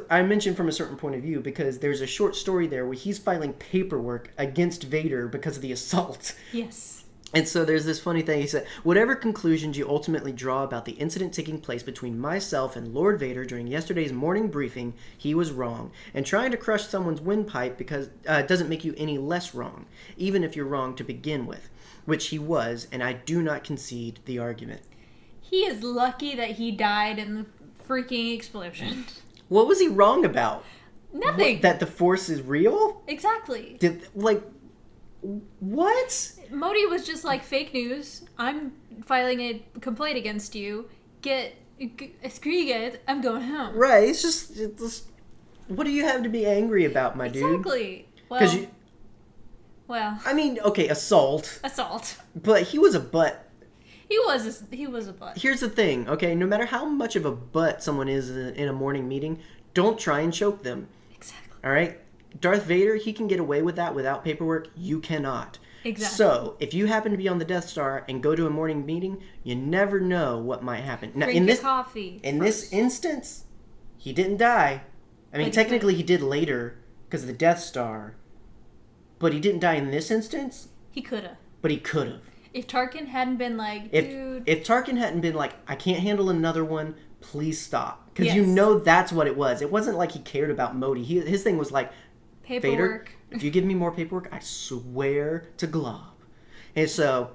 I mentioned from a certain point of view because there's a short story there where he's filing paperwork against Vader because of the assault. Yes. And so there's this funny thing. He said, whatever conclusions you ultimately draw about the incident taking place between myself and Lord Vader during yesterday's morning briefing, he was wrong. And trying to crush someone's windpipe because doesn't make you any less wrong, even if you're wrong to begin with, which he was, and I do not concede the argument. He is lucky that he died in the freaking explosion. What was he wrong about? Nothing. That the Force is real? Exactly. What? Modi was just like, fake news. I'm filing a complaint against you. Screw you guys. I'm going home. Right. It's just what do you have to be angry about, my dude? Exactly. Well. I mean, okay, assault. But he was a butt. He was a butt. Here's the thing, okay? No matter how much of a butt someone is in a morning meeting, don't try and choke them. Exactly. All right? Darth Vader, he can get away with that without paperwork. You cannot. Exactly. So, if you happen to be on the Death Star and go to a morning meeting, you never know what might happen. Now, Drink your coffee this instance, he didn't die. I mean, technically he did later because of the Death Star. but he didn't die in this instance. He could have. But he could have. If Tarkin hadn't been like, dude... If Tarkin hadn't been like, I can't handle another one, please stop. Because Yes. you know that's what it was. It wasn't like he cared about Modi. His thing was like, Paperwork. Vader, if you give me more paperwork, I swear to Glob. And so,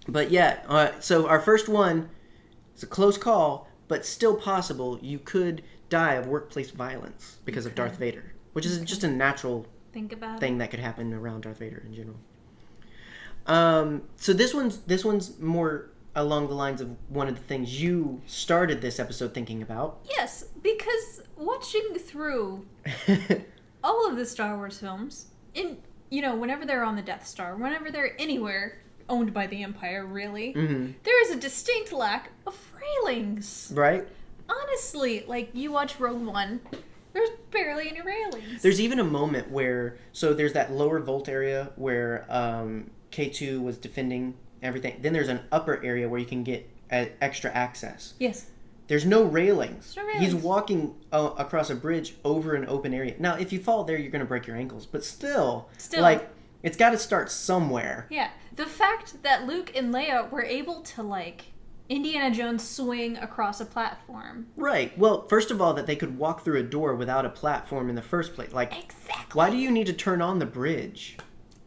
but yeah, so our first one is a close call, but still possible. You could die of workplace violence because of Darth Vader, which is just a natural thing that could happen around Darth Vader in general. So this one's more along the lines of one of the things you started this episode thinking about. Yes, because watching through all of the Star Wars films, whenever they're on the Death Star, whenever they're anywhere owned by the Empire, really, there is a distinct lack of railings. Right? Honestly, like, you watch Rogue One, there's barely any railings. There's even a moment where, so there's that lower Volt area where K2 was defending everything. Then there's an upper area where you can get extra access. Yes. There's no railings. There's no railings. He's walking across a bridge over an open area. Now, if you fall there, you're going to break your ankles. But still, like, it's got to start somewhere. Yeah. The fact that Luke and Leia were able to, like, Indiana Jones swing across a platform. Right. Well, first of all, that they could walk through a door without a platform in the first place. Like, exactly. Why do you need to turn on the bridge?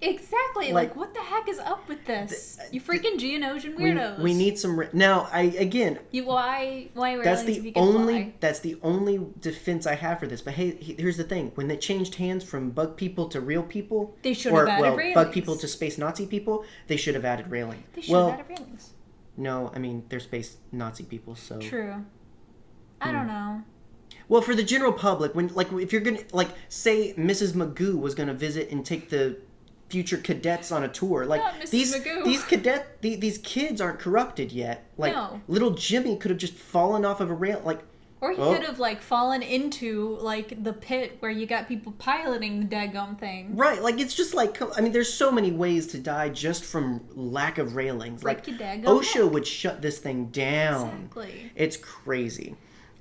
Exactly. Like, what the heck is up with this? You freaking Geonosian weirdos. We need some... Now, why railings that's if you can fly? That's the only defense I have for this. But hey, here's the thing. When they changed hands from bug people to real people... They should have added railings. Bug people to space Nazi people, they should have added railing. They should have added railings. No, I mean, they're space Nazi people, so... True. I don't know. Well, for the general public, if you're gonna... Like, say Mrs. Magoo was gonna visit and take the future cadets on a tour. Like, these kids aren't corrupted yet. Like, no. Little Jimmy could have just fallen off of a rail, like... Or he could have, like, fallen into, like, the pit where you got people piloting the daggone thing. Right, like, it's just like... I mean, there's so many ways to die just from lack of railings. Like, OSHA would shut this thing down. Exactly. It's crazy.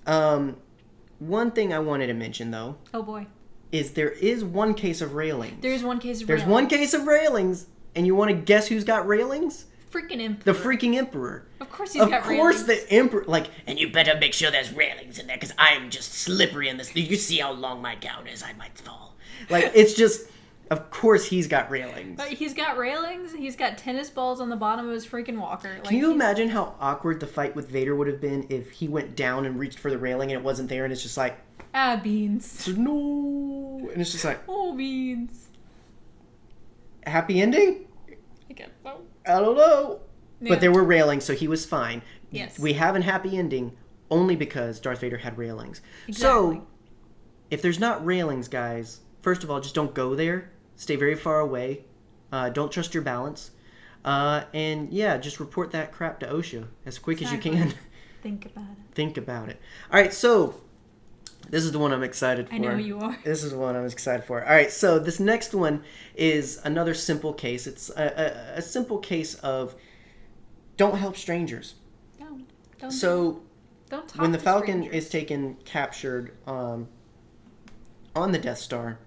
One thing I wanted to mention, though... Oh, boy. Is there is one case of railings. There's one case of railings. There's one case of railings, and you want to guess who's got railings? Freaking Emperor. The freaking Emperor. Of course he's got railings. Of course the Emperor, like, and you better make sure there's railings in there, because I'm just slippery in this. You see how long my gown is, I might fall. Like, it's just, of course he's got railings. But he's got railings, he's got tennis balls on the bottom of his freaking walker. Like, can you imagine how awkward the fight with Vader would have been if he went down and reached for the railing and it wasn't there, and it's just like... Ah, beans. No. And it's just like... Oh, beans. Happy ending? I guess so. I don't know. Yeah. But there were railings, so he was fine. Yes. We have a happy ending only because Darth Vader had railings. Exactly. So, if there's not railings, guys, first of all, just don't go there. Stay very far away. Don't trust your balance. And, yeah, just report that crap to OSHA as quick as you can. Think about it. Think about it. All right, so... This is the one I'm excited for. I know you are. This is the one I'm excited for. All right, so this next one is another simple case. It's a simple case of don't help strangers. Don't talk when the to Falcon strangers. is captured on the Death Star,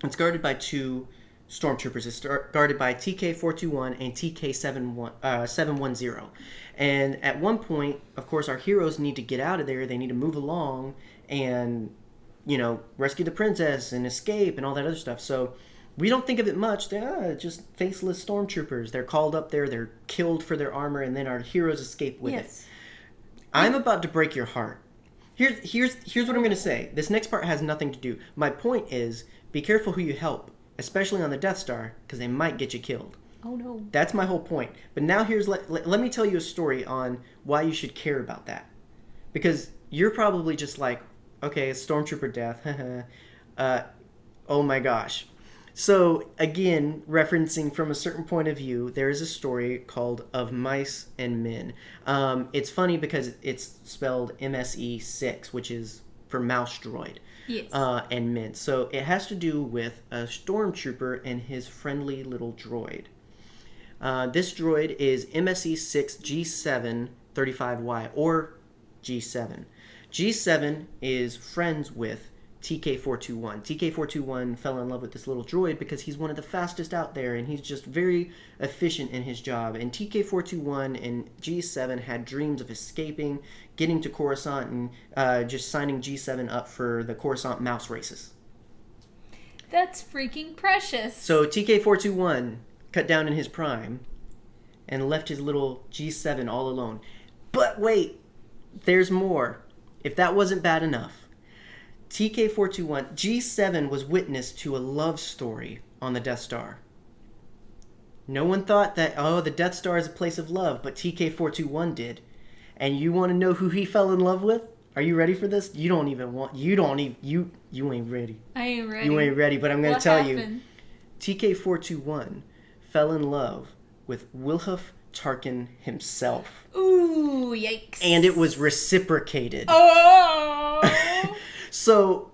it's guarded by two stormtroopers. It's guarded by TK-421 and TK-710. And at one point, of course, our heroes need to get out of there. They need to move along and, rescue the princess and escape and all that other stuff. So we don't think of it much. They're just faceless stormtroopers. They're called up there. They're killed for their armor, and then our heroes escape with it. I'm about to break your heart. Here's what I'm going to say. This next part has nothing to do. My point is, be careful who you help, especially on the Death Star, because they might get you killed. Oh, no. That's my whole point. But now let me tell you a story on why you should care about that. Because you're probably just like, okay, it's stormtrooper death. Oh my gosh. So, again, referencing from a certain point of view, there is a story called Of Mice and Men. It's funny because it's spelled MSE6, which is for mouse droid. Yes. And men. So it has to do with a stormtrooper and his friendly little droid. This droid is MSE6G735Y, or G7. G7 is friends with TK421. TK421 fell in love with this little droid because he's one of the fastest out there, and he's just very efficient in his job. And TK421 and G7 had dreams of escaping, getting to Coruscant, and just signing G7 up for the Coruscant mouse races. That's freaking precious. So TK421 cut down in his prime and left his little G7 all alone. But wait, there's more. If that wasn't bad enough, TK421, G7 was witness to a love story on the Death Star. No one thought that, oh, the Death Star is a place of love, but TK421 did. And you want to know who he fell in love with? Are you ready for this? You ain't ready. I ain't ready. You ain't ready, but I'm going to tell happened? you. TK421 fell in love with Wilhuff Tarkin himself. Ooh, yikes. And it was reciprocated. Oh! So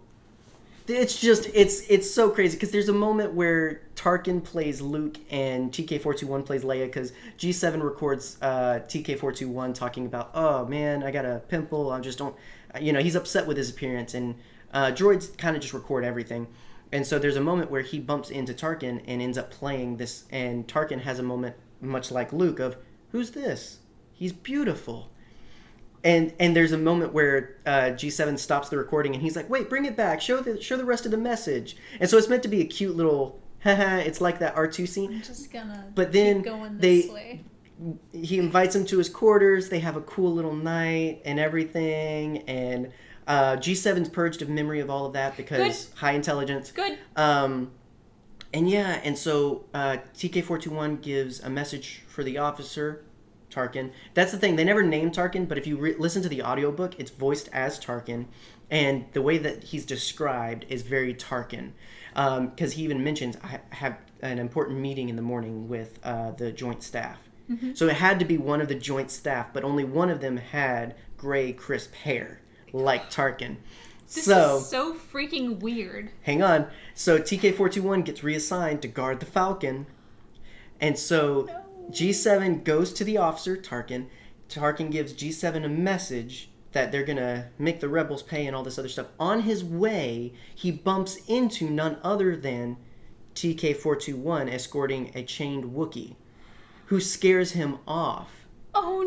it's so crazy because there's a moment where Tarkin plays Luke and TK421 plays Leia because G7 records TK421 talking about, oh man, I got a pimple, I just don't, he's upset with his appearance, and droids kind of just record everything. And so there's a moment where he bumps into Tarkin and ends up playing this, and Tarkin has a moment much like Luke of, who's this? He's beautiful. And there's a moment where G7 stops the recording and he's like, wait, bring it back. Show the rest of the message. And so it's meant to be a cute little, haha, it's like that R2 scene. I'm just gonna keep going this way. He invites him to his quarters. They have a cool little night and everything. And G7's purged of memory of all of that because Good. High intelligence. Good. And so TK421 gives a message for the officer, Tarkin. That's the thing. They never named Tarkin, but if you listen to the audiobook, it's voiced as Tarkin. And the way that he's described is very Tarkin. Because he even mentions, I have an important meeting in the morning with the joint staff. Mm-hmm. So it had to be one of the joint staff, but only one of them had gray, crisp hair, like Tarkin. This is so freaking weird. Hang on. So TK421 gets reassigned to guard the Falcon. And so G7 goes to the officer, Tarkin. Tarkin gives G7 a message that they're going to make the rebels pay and all this other stuff. On his way, he bumps into none other than TK421 escorting a chained Wookiee, who scares him off. Oh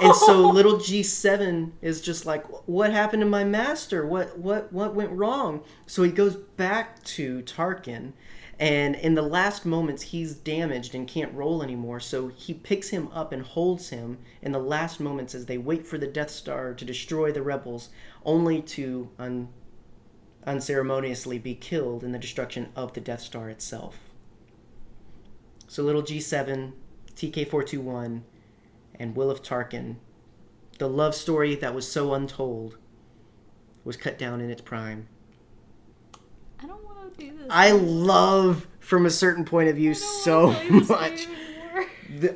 no! And so little G7 is just like, what happened to my master? What went wrong? So he goes back to Tarkin, and in the last moments he's damaged and can't roll anymore. So he picks him up and holds him in the last moments as they wait for the Death Star to destroy the rebels, only to unceremoniously be killed in the destruction of the Death Star itself. So little G7, TK421, and Wilhuff Tarkin, the love story that was so untold, was cut down in its prime. I don't want to do this. I love, from a certain point of view, so much.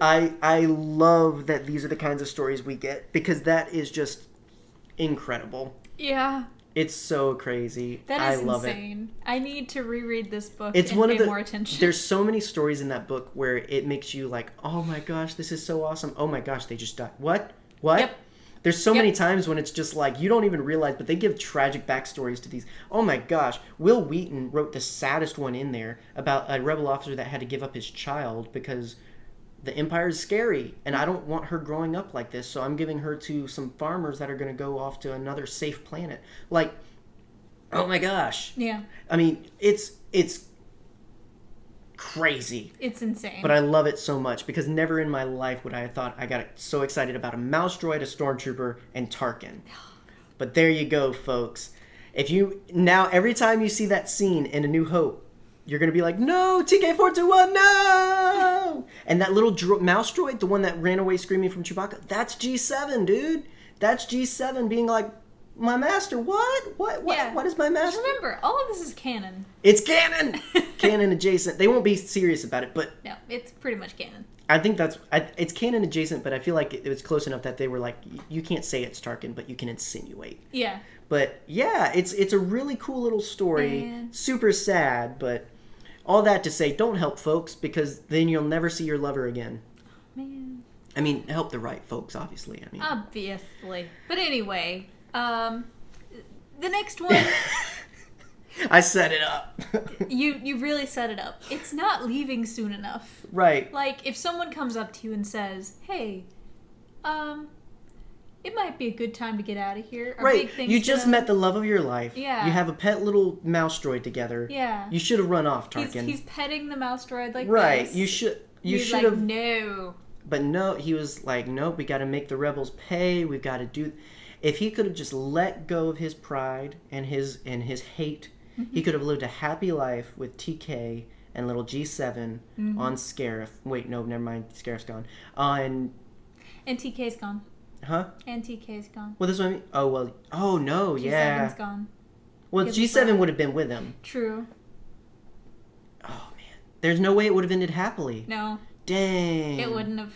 I love that these are the kinds of stories we get, because that is just incredible. Yeah. It's so crazy. That is I love insane. I need to reread this book it's and one pay of the, more attention. There's so many stories in that book where it makes you like, oh my gosh, this is so awesome. Oh my gosh, they just died. What? Yep. There's so many times when it's just like, you don't even realize, but they give tragic backstories to these. Oh my gosh. Will Wheaton wrote the saddest one in there about a rebel officer that had to give up his child because the Empire is scary, and I don't want her growing up like this, so I'm giving her to some farmers that are going to go off to another safe planet. Like, oh my gosh. Yeah. I mean, it's crazy. It's insane. But I love it so much because never in my life would I have thought I got so excited about a mouse droid, a stormtrooper, and Tarkin. But there you go, folks. Every time you see that scene in A New Hope, you're going to be like, no, TK421, no! And that little mouse droid, the one that ran away screaming from Chewbacca, that's G7, dude. That's G7 being like, my master, what? Yeah. What is my master? Just remember, all of this is canon. It's canon! Canon adjacent. They won't be serious about it, but... No, it's pretty much canon. I think it's canon adjacent, but I feel like it was close enough that they were like, you can't say it's Tarkin, but you can insinuate. Yeah. But yeah, it's a really cool little story. Man. Super sad, but all that to say, don't help folks, because then you'll never see your lover again. Man. I mean, help the right folks, obviously. Obviously. But anyway... the next one I set it up. You really set it up. It's not leaving soon enough. Right. Like, if someone comes up to you and says, hey, it might be a good time to get out of here. Our Right. big thing's You just met the love of your life. Yeah. You have a pet little mouse droid together. Yeah. You should have run off, Tarkin. He's petting the mouse droid like right. this. You should He's have. like, no. But no, he was like, nope, we got to make the rebels pay. We've got to do. If he could have just let go of his pride and his hate, he could have lived a happy life with TK and little G7 on Scarif. Wait, no, never mind. Scarif's gone. And TK's gone. Huh? And TK's gone. Well, this is what I mean. Oh, well. Oh, no, G7's gone. Well, G7 would have been with him. True. Oh, man. There's no way it would have ended happily. No. Dang. It wouldn't have.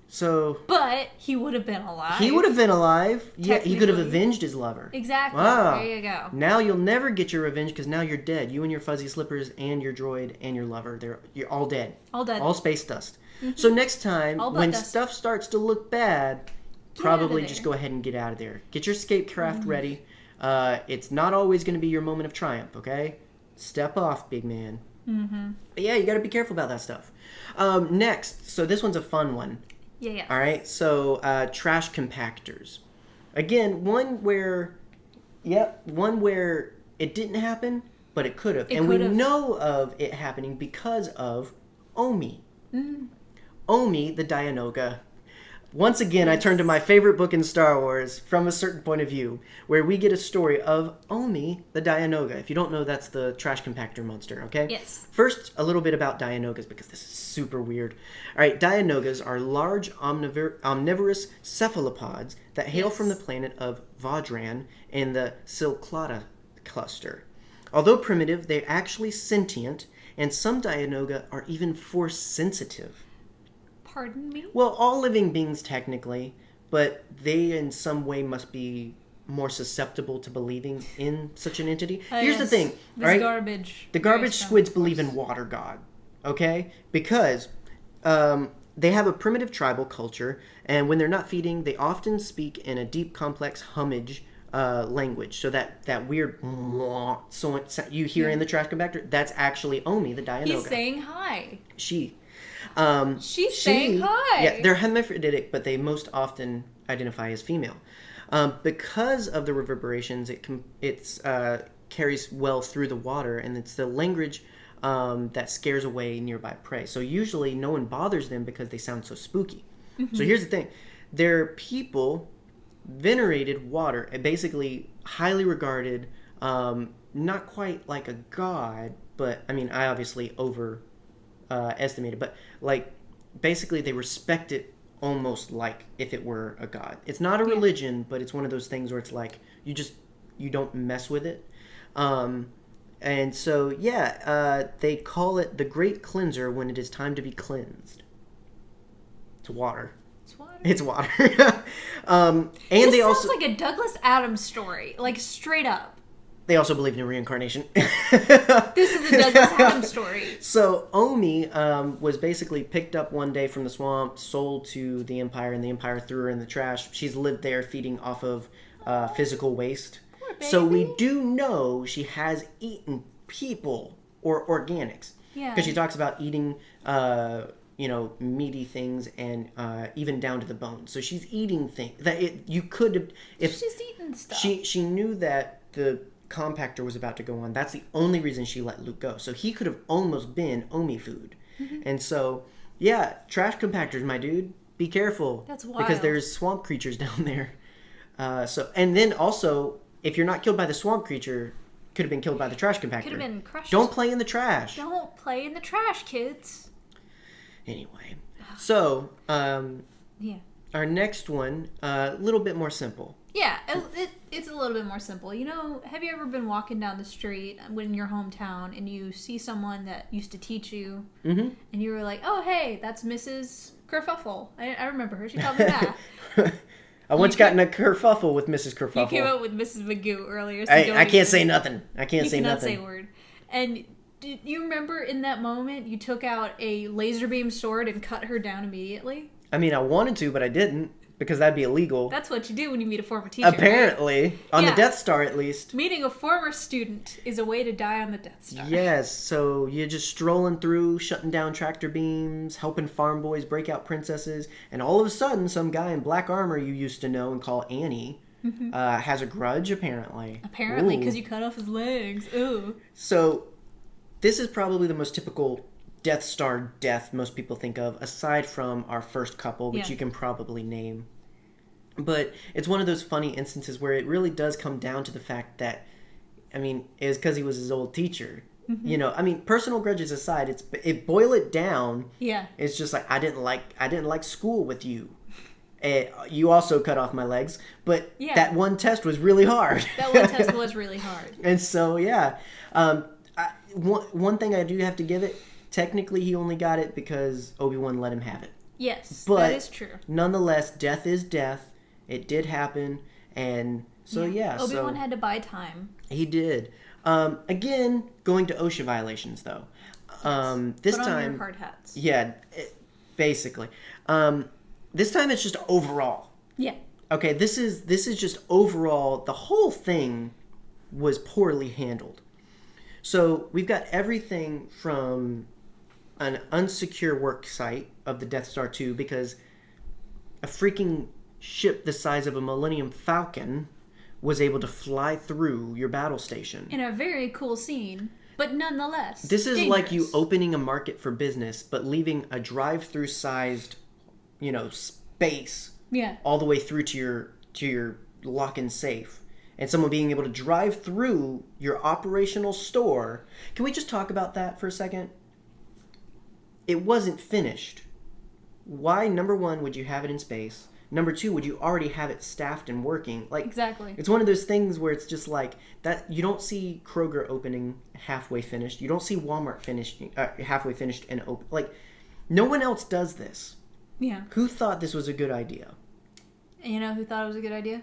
So. But he would have been alive. He would have been alive. Yeah, he could have avenged his lover. Exactly. Wow. There you go. Now you'll never get your revenge because now you're dead. You and your fuzzy slippers and your droid and your lover. You're all dead. All dead. All space dust. So next time, when dust. stuff starts to look bad, Get probably out of just there. go ahead and get out of there. Get your escape craft ready. It's not always going to be your moment of triumph, okay? Step off, big man. But yeah, you got to be careful about that stuff. Next, so this one's a fun one. Yeah. All right, so trash compactors. Again, one where it didn't happen, but it could have. And we know of it happening because of Omi. Omi, the Dianoga. Once again, I turn to my favorite book in Star Wars from a certain point of view, where we get a story of Omi, the Dianoga. If you don't know, that's the trash compactor monster, okay? Yes. First, a little bit about Dianogas, because this is super weird. All right, Dianogas are large omnivorous cephalopods that hail from the planet of Vaudran in the Silclata cluster. Although primitive, they're actually sentient, and some Dianoga are even force-sensitive. Pardon me? Well, all living beings technically, but they in some way must be more susceptible to believing in such an entity. Here's the thing, this right? garbage. The garbage squids believe in water god, okay? Because they have a primitive tribal culture, and when they're not feeding, they often speak in a deep, complex hummage language. So that weird so you hear in the trash compactor, that's actually Omi, the Dianoga. He's saying hi. She's saying hi. Yeah, they're hermaphroditic, but they most often identify as female. Because of the reverberations, it carries well through the water, and it's the language that scares away nearby prey. So usually no one bothers them because they sound so spooky. So here's the thing. Their people venerated water, basically highly regarded, not quite like a god, but, I mean, I obviously estimated, but like basically they respect it almost like if it were a god. It's not a religion, but it's one of those things where it's like you don't mess with it. And so they call it the Great Cleanser when it is time to be cleansed. It's water. It's water. And this they sounds also like a Douglas Adams story, like straight up. They also believe in reincarnation. This is a Douglas Adams story. So Omi was basically picked up one day from the swamp, sold to the Empire, and the Empire threw her in the trash. She's lived there feeding off of physical waste. Poor baby. So we do know she has eaten people or organics. Yeah. Because she talks about eating, meaty things and even down to the bone. So she's eating things that you could have. If she's eating stuff. She knew that the compactor was about to go on. That's the only reason she let Luke go. So he could have almost been Omi food. And so, yeah, trash compactors, my dude, be careful. That's wild. Because there's swamp creatures down there. And then also, if you're not killed by the swamp creature, could have been killed by the trash compactor. Could have been crushed. Don't play in the trash. Don't play in the trash, kids. Anyway, so our next one, a little bit more simple. Yeah, it's a little bit more simple. You know, have you ever been walking down the street in your hometown and you see someone that used to teach you, and you were like, "Oh, hey, that's Mrs. Kerfuffle. I remember her. She taught me that." I once got in a kerfuffle with Mrs. Kerfuffle. You came out with Mrs. Magoo earlier. So I can't say nothing. I can't say cannot nothing. say a word. And do you remember in that moment you took out a laser beam sword and cut her down immediately? I mean, I wanted to, but I didn't. because that'd be illegal. That's what you do when you meet a former teacher. Apparently. Right? On the Death Star, at least. Meeting a former student is a way to die on the Death Star. Yes, so you're just strolling through, shutting down tractor beams, helping farm boys break out princesses, and all of a sudden, some guy in black armor you used to know and call Annie has a grudge, apparently. Apparently, because you cut off his legs. Ooh. So, this is probably the most typical Death Star death most people think of, aside from our first couple, which you can probably name. But it's one of those funny instances where it really does come down to the fact that, I mean, it was because he was his old teacher. You know, I mean, personal grudges aside, boil it down. Yeah. It's just like I didn't like school with you. You also cut off my legs, but that one test was really hard. That one test was really hard. And so, one thing I do have to give it, technically he only got it because Obi-Wan let him have it. Yes, but that is true. Nonetheless, death is death. It did happen, and so Obi-Wan had to buy time. He did. Again, going to OSHA violations though. This Put on time, your hard hats. Yeah, basically. This time it's just overall. Yeah. Okay, this is just overall. The whole thing was poorly handled. So we've got everything from an unsecure work site of the Death Star 2 because a freaking ship the size of a Millennium Falcon was able to fly through your battle station. In a very cool scene, but nonetheless This is dangerous. like you opening a market for business, but leaving a drive-through sized, space all the way through to your lock-in safe. And someone being able to drive through your operational store. Can we just talk about that for a second? It wasn't finished. Why, number one, would you have it in space? Number two, would you already have it staffed and working? Like, exactly. It's one of those things where it's just like that. You don't see Kroger opening halfway finished. You don't see Walmart halfway finished and open. Like, no one else does this. Yeah. Who thought this was a good idea? And you know who thought it was a good idea?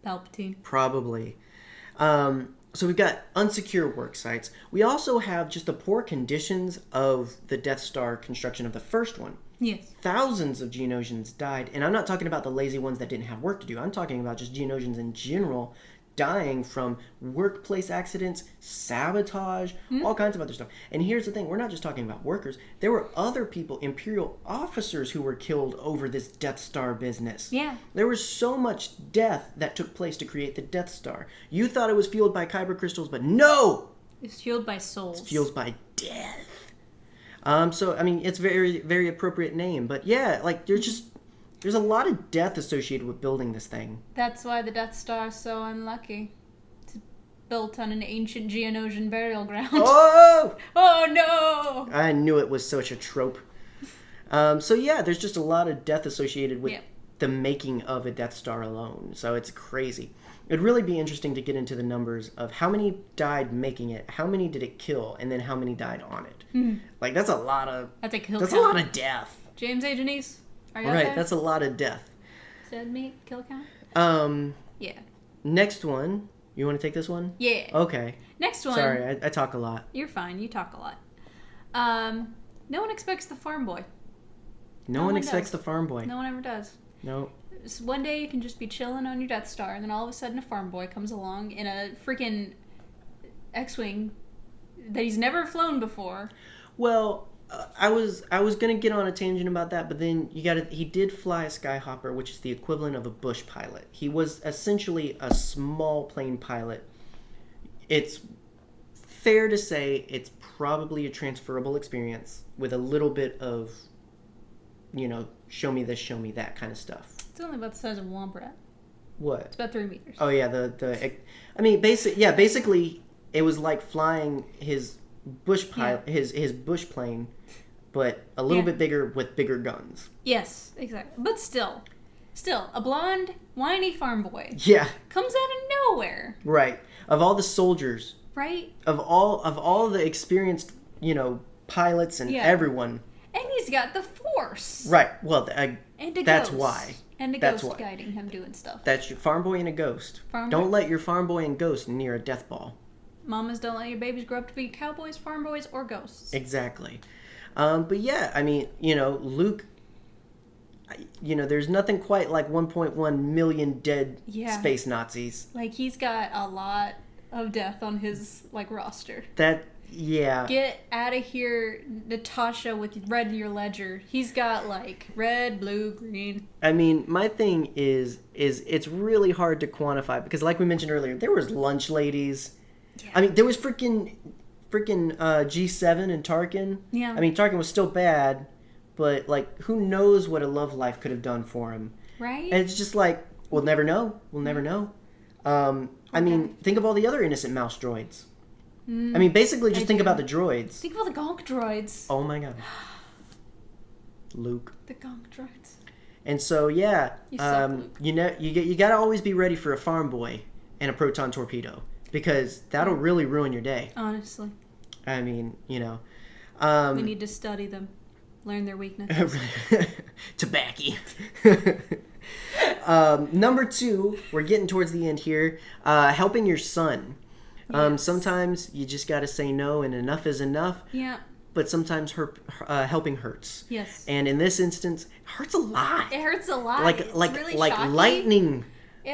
Palpatine. Probably. So we've got unsecure work sites. We also have just the poor conditions of the Death Star construction of the first one. Yes. Thousands of Geonosians died, and I'm not talking about the lazy ones that didn't have work to do. I'm talking about just Geonosians in general dying from workplace accidents, sabotage, all kinds of other stuff. And here's the thing, we're not just talking about workers. There were other people, Imperial officers, who were killed over this Death Star business. Yeah. There was so much death that took place to create the Death Star. You thought it was fueled by kyber crystals, but no! It's fueled by souls. It's fueled by death. So, I mean, it's very, very appropriate name. But yeah, like, there's a lot of death associated with building this thing. That's why the Death Star is so unlucky. It's built on an ancient Geonosian burial ground. Oh! Oh no! I knew it was such a trope. So yeah, there's just a lot of death associated with the making of a Death Star alone. So it's crazy. It'd really be interesting to get into the numbers of how many died making it, how many did it kill, and then how many died on it. Like, that's a lot of... That's a kill That's count. a lot of death. James A. Janice, are you Right, okay? that's a lot of death. Said me, kill count? Yeah. Next one. You want to take this one? Yeah. Okay. Next one. Sorry, I talk a lot. You're fine. You talk a lot. No one expects the farm boy. No one expects the farm boy. No one ever does. No. So one day you can just be chilling on your Death Star, and then all of a sudden a farm boy comes along in a freaking X-Wing that he's never flown before. Well, I was gonna get on a tangent about that, but then he did fly a Skyhopper, which is the equivalent of a bush pilot. He was essentially a small plane pilot. It's fair to say it's probably a transferable experience with a little bit of, show me this, show me that kind of stuff. It's only about the size of a womp rat. What? It's about 3 meters. Oh yeah, basically it was like flying his bush pilot, his bush plane, but a little bit bigger with bigger guns. Yes, exactly. But still, a blonde, whiny farm boy. Yeah. Comes out of nowhere. Right. Of all the soldiers. Right. Of all the experienced, pilots and everyone. And he's got the Force. Right. Well, and a that's ghost. why. And a ghost guiding him doing stuff. That's your farm boy and a ghost. Don't let your farm boy and ghost near a death ball. Mamas, don't let your babies grow up to be cowboys, farm boys, or ghosts. Exactly. But yeah, I mean, Luke, there's nothing quite like 1.1 million dead space Nazis. Like, he's got a lot of death on his, like, roster. Yeah. Get out of here, Natasha, with red in your ledger. He's got, like, red, blue, green. I mean, my thing is it's really hard to quantify because, like we mentioned earlier, there was lunch ladies. Yeah. I mean, there was freaking G7 and Tarkin. Yeah. I mean, Tarkin was still bad, but, like, who knows what a love life could have done for him. Right. And it's just like, we'll never know. We'll never know. I mean, think of all the other innocent mouse droids. I mean, basically, just think about the droids. Think about the gonk droids. Oh my god. Luke. The gonk droids. And so, yeah, you suck, Luke. You gotta always be ready for a farm boy and a proton torpedo because that'll really ruin your day. Honestly. I mean, we need to study them, learn their weaknesses. Tobacco. Number 2, we're getting towards the end here. Helping your son. Yes. Sometimes you just got to say no, and enough is enough. Yeah. But sometimes helping hurts. Yes. And in this instance, it hurts a lot. It hurts a lot. Like really like shocking. lightning.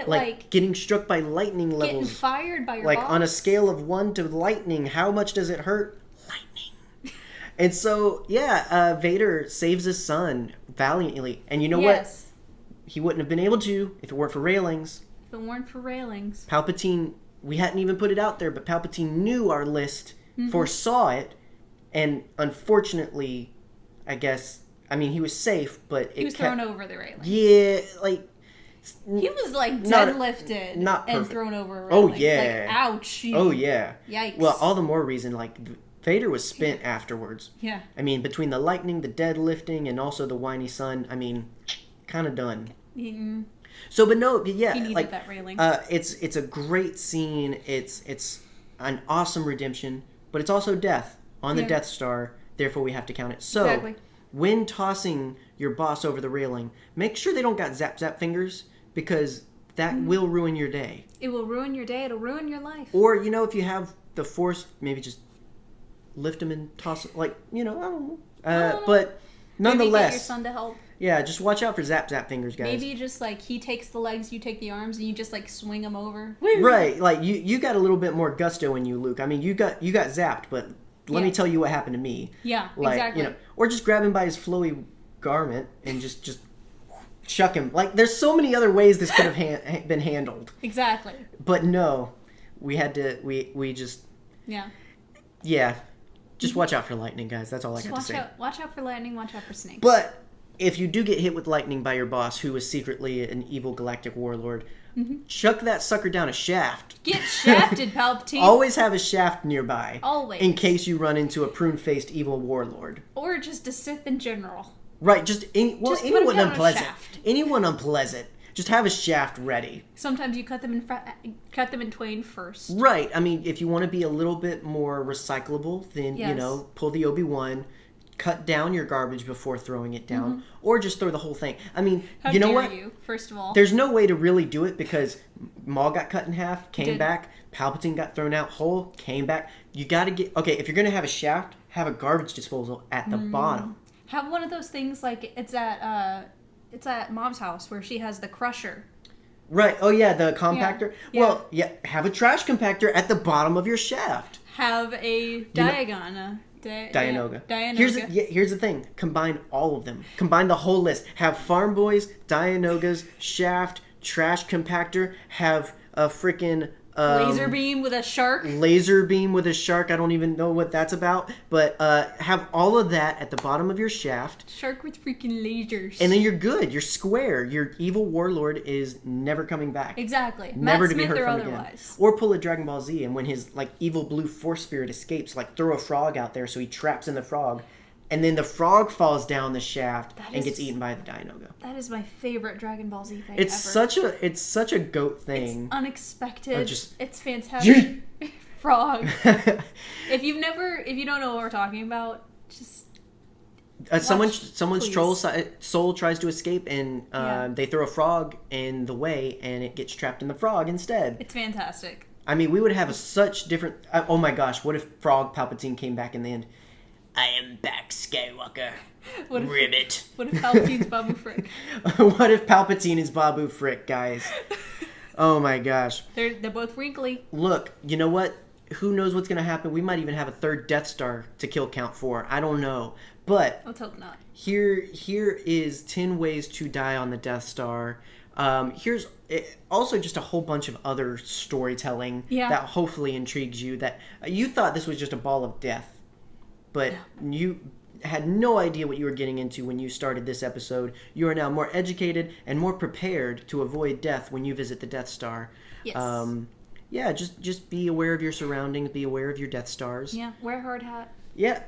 Like getting struck by lightning levels. Getting fired by your like boss. On a scale of 1 to lightning, how much does it hurt? Lightning. And so, Vader saves his son valiantly. And you know what? He wouldn't have been able to if it weren't for railings. If it weren't for railings. Palpatine, we hadn't even put it out there, but Palpatine knew our list, foresaw it, and unfortunately, I guess, I mean, he was safe, but he was thrown over the railing. Yeah, like... He was, like, deadlifted and thrown over a railing. Oh, yeah. Like, ouch. Oh, yeah. Yikes. Well, all the more reason, like, Vader was spent afterwards. Yeah. I mean, between the lightning, the deadlifting, and also the whiny son, I mean, kind of done. Mm-hmm. So, but no, yeah, he needed like that railing. It's a great scene. It's an awesome redemption, but it's also death on the Death Star. Therefore, we have to count it. So, when tossing your boss over the railing, make sure they don't got zap fingers because that will ruin your day. It will ruin your day. It'll ruin your life. Or if you have the Force, maybe just lift them and toss it. Like I don't know. But nonetheless, maybe get your son to help. Yeah, just watch out for zap fingers, guys. Maybe just like he takes the legs, you take the arms, and you just like swing them over. Right, like you got a little bit more gusto in you, Luke. I mean, you got zapped, but let me tell you what happened to me. Yeah, like, exactly. Or just grab him by his flowy garment and just chuck him. Like, there's so many other ways this could have been handled. Exactly. But no, we had to. We just. Yeah. Yeah, just watch out for lightning, guys. That's all I got to say. Watch out for lightning. Watch out for snakes. But if you do get hit with lightning by your boss, who is secretly an evil galactic warlord, chuck that sucker down a shaft. Get shafted, Palpatine. Always have a shaft nearby. Always. In case you run into a prune-faced evil warlord. Or just a Sith in general. Right, just anyone unpleasant. Shaft. Anyone unpleasant. Just have a shaft ready. Sometimes you cut them in twain first. Right. I mean, if you want to be a little bit more recyclable, then, pull the Obi-Wan, cut down your garbage before throwing it down, or just throw the whole thing. I mean, How you know dare what? You, first of all. There's no way to really do it because Maul got cut in half, came back, Palpatine got thrown out whole, came back. You got to get... Okay, if you're going to have a shaft, have a garbage disposal at the bottom. Have one of those things like it's at Mom's house where she has the crusher. Right. Oh, yeah, the compactor. Yeah. Well, have a trash compactor at the bottom of your shaft. Have a Diagon. Dianoga. Dianoga. Here's the thing. Combine all of them. Combine the whole list. Have Farm Boys, Dianogas, shaft, trash compactor. Have a freaking... laser beam with a shark. Laser beam with a shark. I don't even know what that's about. But have all of that at the bottom of your shaft. Shark with freaking lasers. And then you're good. You're square. Your evil warlord is never coming back. Exactly. Never Matt to be Smith heard or from otherwise. again. Or pull a Dragon Ball Z, and when his evil blue force spirit escapes, throw a frog out there so he traps in the frog. And then the frog falls down the shaft and gets eaten by the Dianoga. That is my favorite Dragon Ball Z thing it's ever. It's such a goat thing. It's unexpected. It's fantastic. Frog. If you don't know what we're talking about, just someone's troll soul tries to escape, and they throw a frog in the way, and it gets trapped in the frog instead. It's fantastic. I mean, we would have such different... oh my gosh, what if Frog Palpatine came back in the end? I am back, Skywalker. What if, Ribbit. What if Palpatine's Babu Frick? What if Palpatine is Babu Frick, guys? Oh my gosh. They're both wrinkly. Look, you know what? Who knows what's going to happen? We might even have a third Death Star to kill Count 4. I don't know. But Let's hope not. here is 10 ways to die on the Death Star. Here's also just a whole bunch of other storytelling that hopefully intrigues you. That you thought this was just a ball of death, but you had no idea what you were getting into when you started this episode. You are now more educated and more prepared to avoid death when you visit the Death Star. Yes. Just be aware of your surroundings. Be aware of your Death Stars. Yeah, wear a hard hat. Yeah,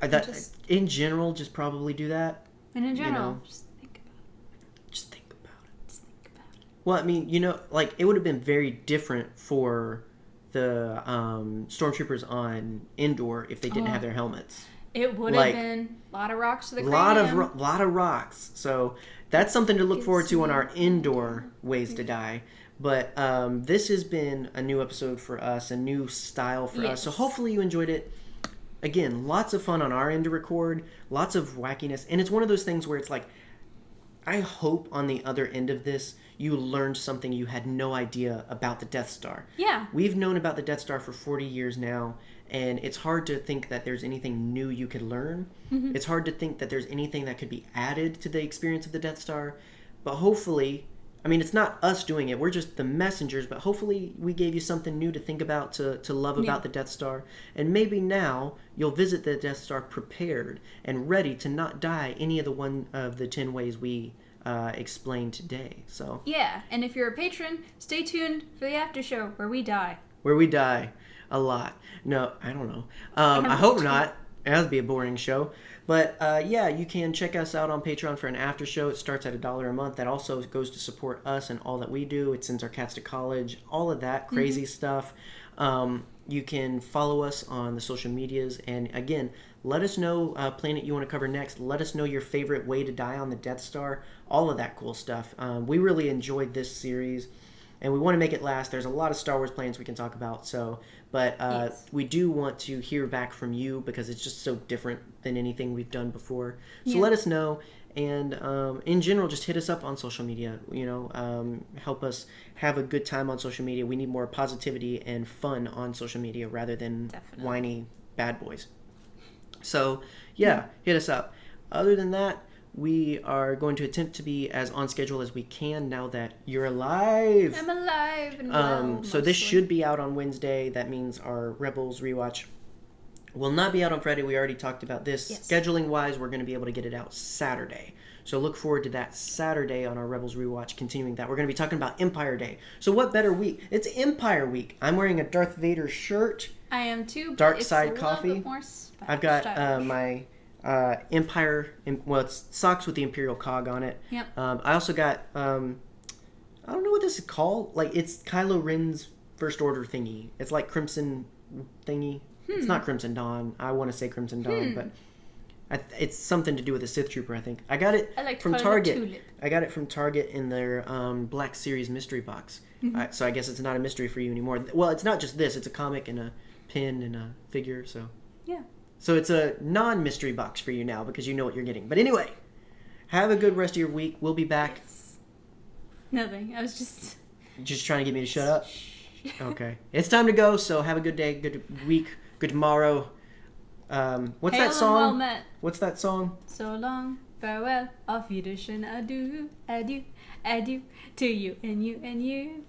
in general, just probably do that. And in general, you know, just think about it. Just think about it. Just think about it. Well, I mean, like, it would have been very different for the stormtroopers on Endor if they didn't have their helmets. It would have been a lot of rocks to the cranium. Lot of rocks. So that's something to look forward to on our Endor ways to die. But this has been a new episode for us, a new style for us. So hopefully you enjoyed it. Again, lots of fun on our end to record, lots of wackiness. And it's one of those things where it's like, I hope on the other end of this, you learned something you had no idea about the Death Star. Yeah. We've known about the Death Star for 40 years now, and it's hard to think that there's anything new you could learn. Mm-hmm. It's hard to think that there's anything that could be added to the experience of the Death Star. But hopefully, I mean, it's not us doing it. We're just the messengers, but hopefully we gave you something new to think about, to love about the Death Star. And maybe now you'll visit the Death Star prepared and ready to not die any of the one of the 10 ways we explained today. So yeah, and if you're a patron, stay tuned for the after show where we die. Where we die a lot. No, I don't know. I hope not. That would be a boring show. But yeah, you can check us out on Patreon for an after show. It starts at $1 a month. That also goes to support us and all that we do. It sends our cats to college, all of that crazy stuff. You can follow us on the social medias. And again, let us know planet you want to cover next. Let us know your favorite way to die on the Death Star. All of that cool stuff. We really enjoyed this series. And we want to make it last. There's a lot of Star Wars plans we can talk about. But we do want to hear back from you because it's just so different than anything we've done before. So let us know. And in general, just hit us up on social media. Help us have a good time on social media. We need more positivity and fun on social media rather than whiny bad boys. So, hit us up. Other than that, we are going to attempt to be as on schedule as we can now that you're alive. I'm alive and well. So this should be out on Wednesday. That means our Rebels rewatch will not be out on Friday. We already talked about this. Yes. Scheduling wise, we're going to be able to get it out Saturday. So look forward to that Saturday on our Rebels rewatch. Continuing that, we're going to be talking about Empire Day. So what better week? It's Empire Week. I'm wearing a Darth Vader shirt. I am too. But Dark Side Coffee. I've got my Empire, it's socks with the Imperial cog on it. Yep. I also got, I don't know what this is called. Like, it's Kylo Ren's First Order thingy. It's like Crimson thingy. It's not Crimson Dawn. I want to say Crimson Dawn, but it's something to do with a Sith Trooper, I think. I got it from Target. I got it from Target in their Black Series mystery box. So I guess it's not a mystery for you anymore. Well, it's not just this. It's a comic and a pin and a figure, so. Yeah. So it's a non-mystery box for you now because you know what you're getting. But anyway, have a good rest of your week. We'll be back. Yes. Nothing. I was just... Just trying to get me to shut up? Okay. It's time to go, so have a good day, good week, good tomorrow. What's Hail that song? Well met. What's that song? So long, farewell, auf Wiedersehen, adieu, adieu, adieu, to you and you and you.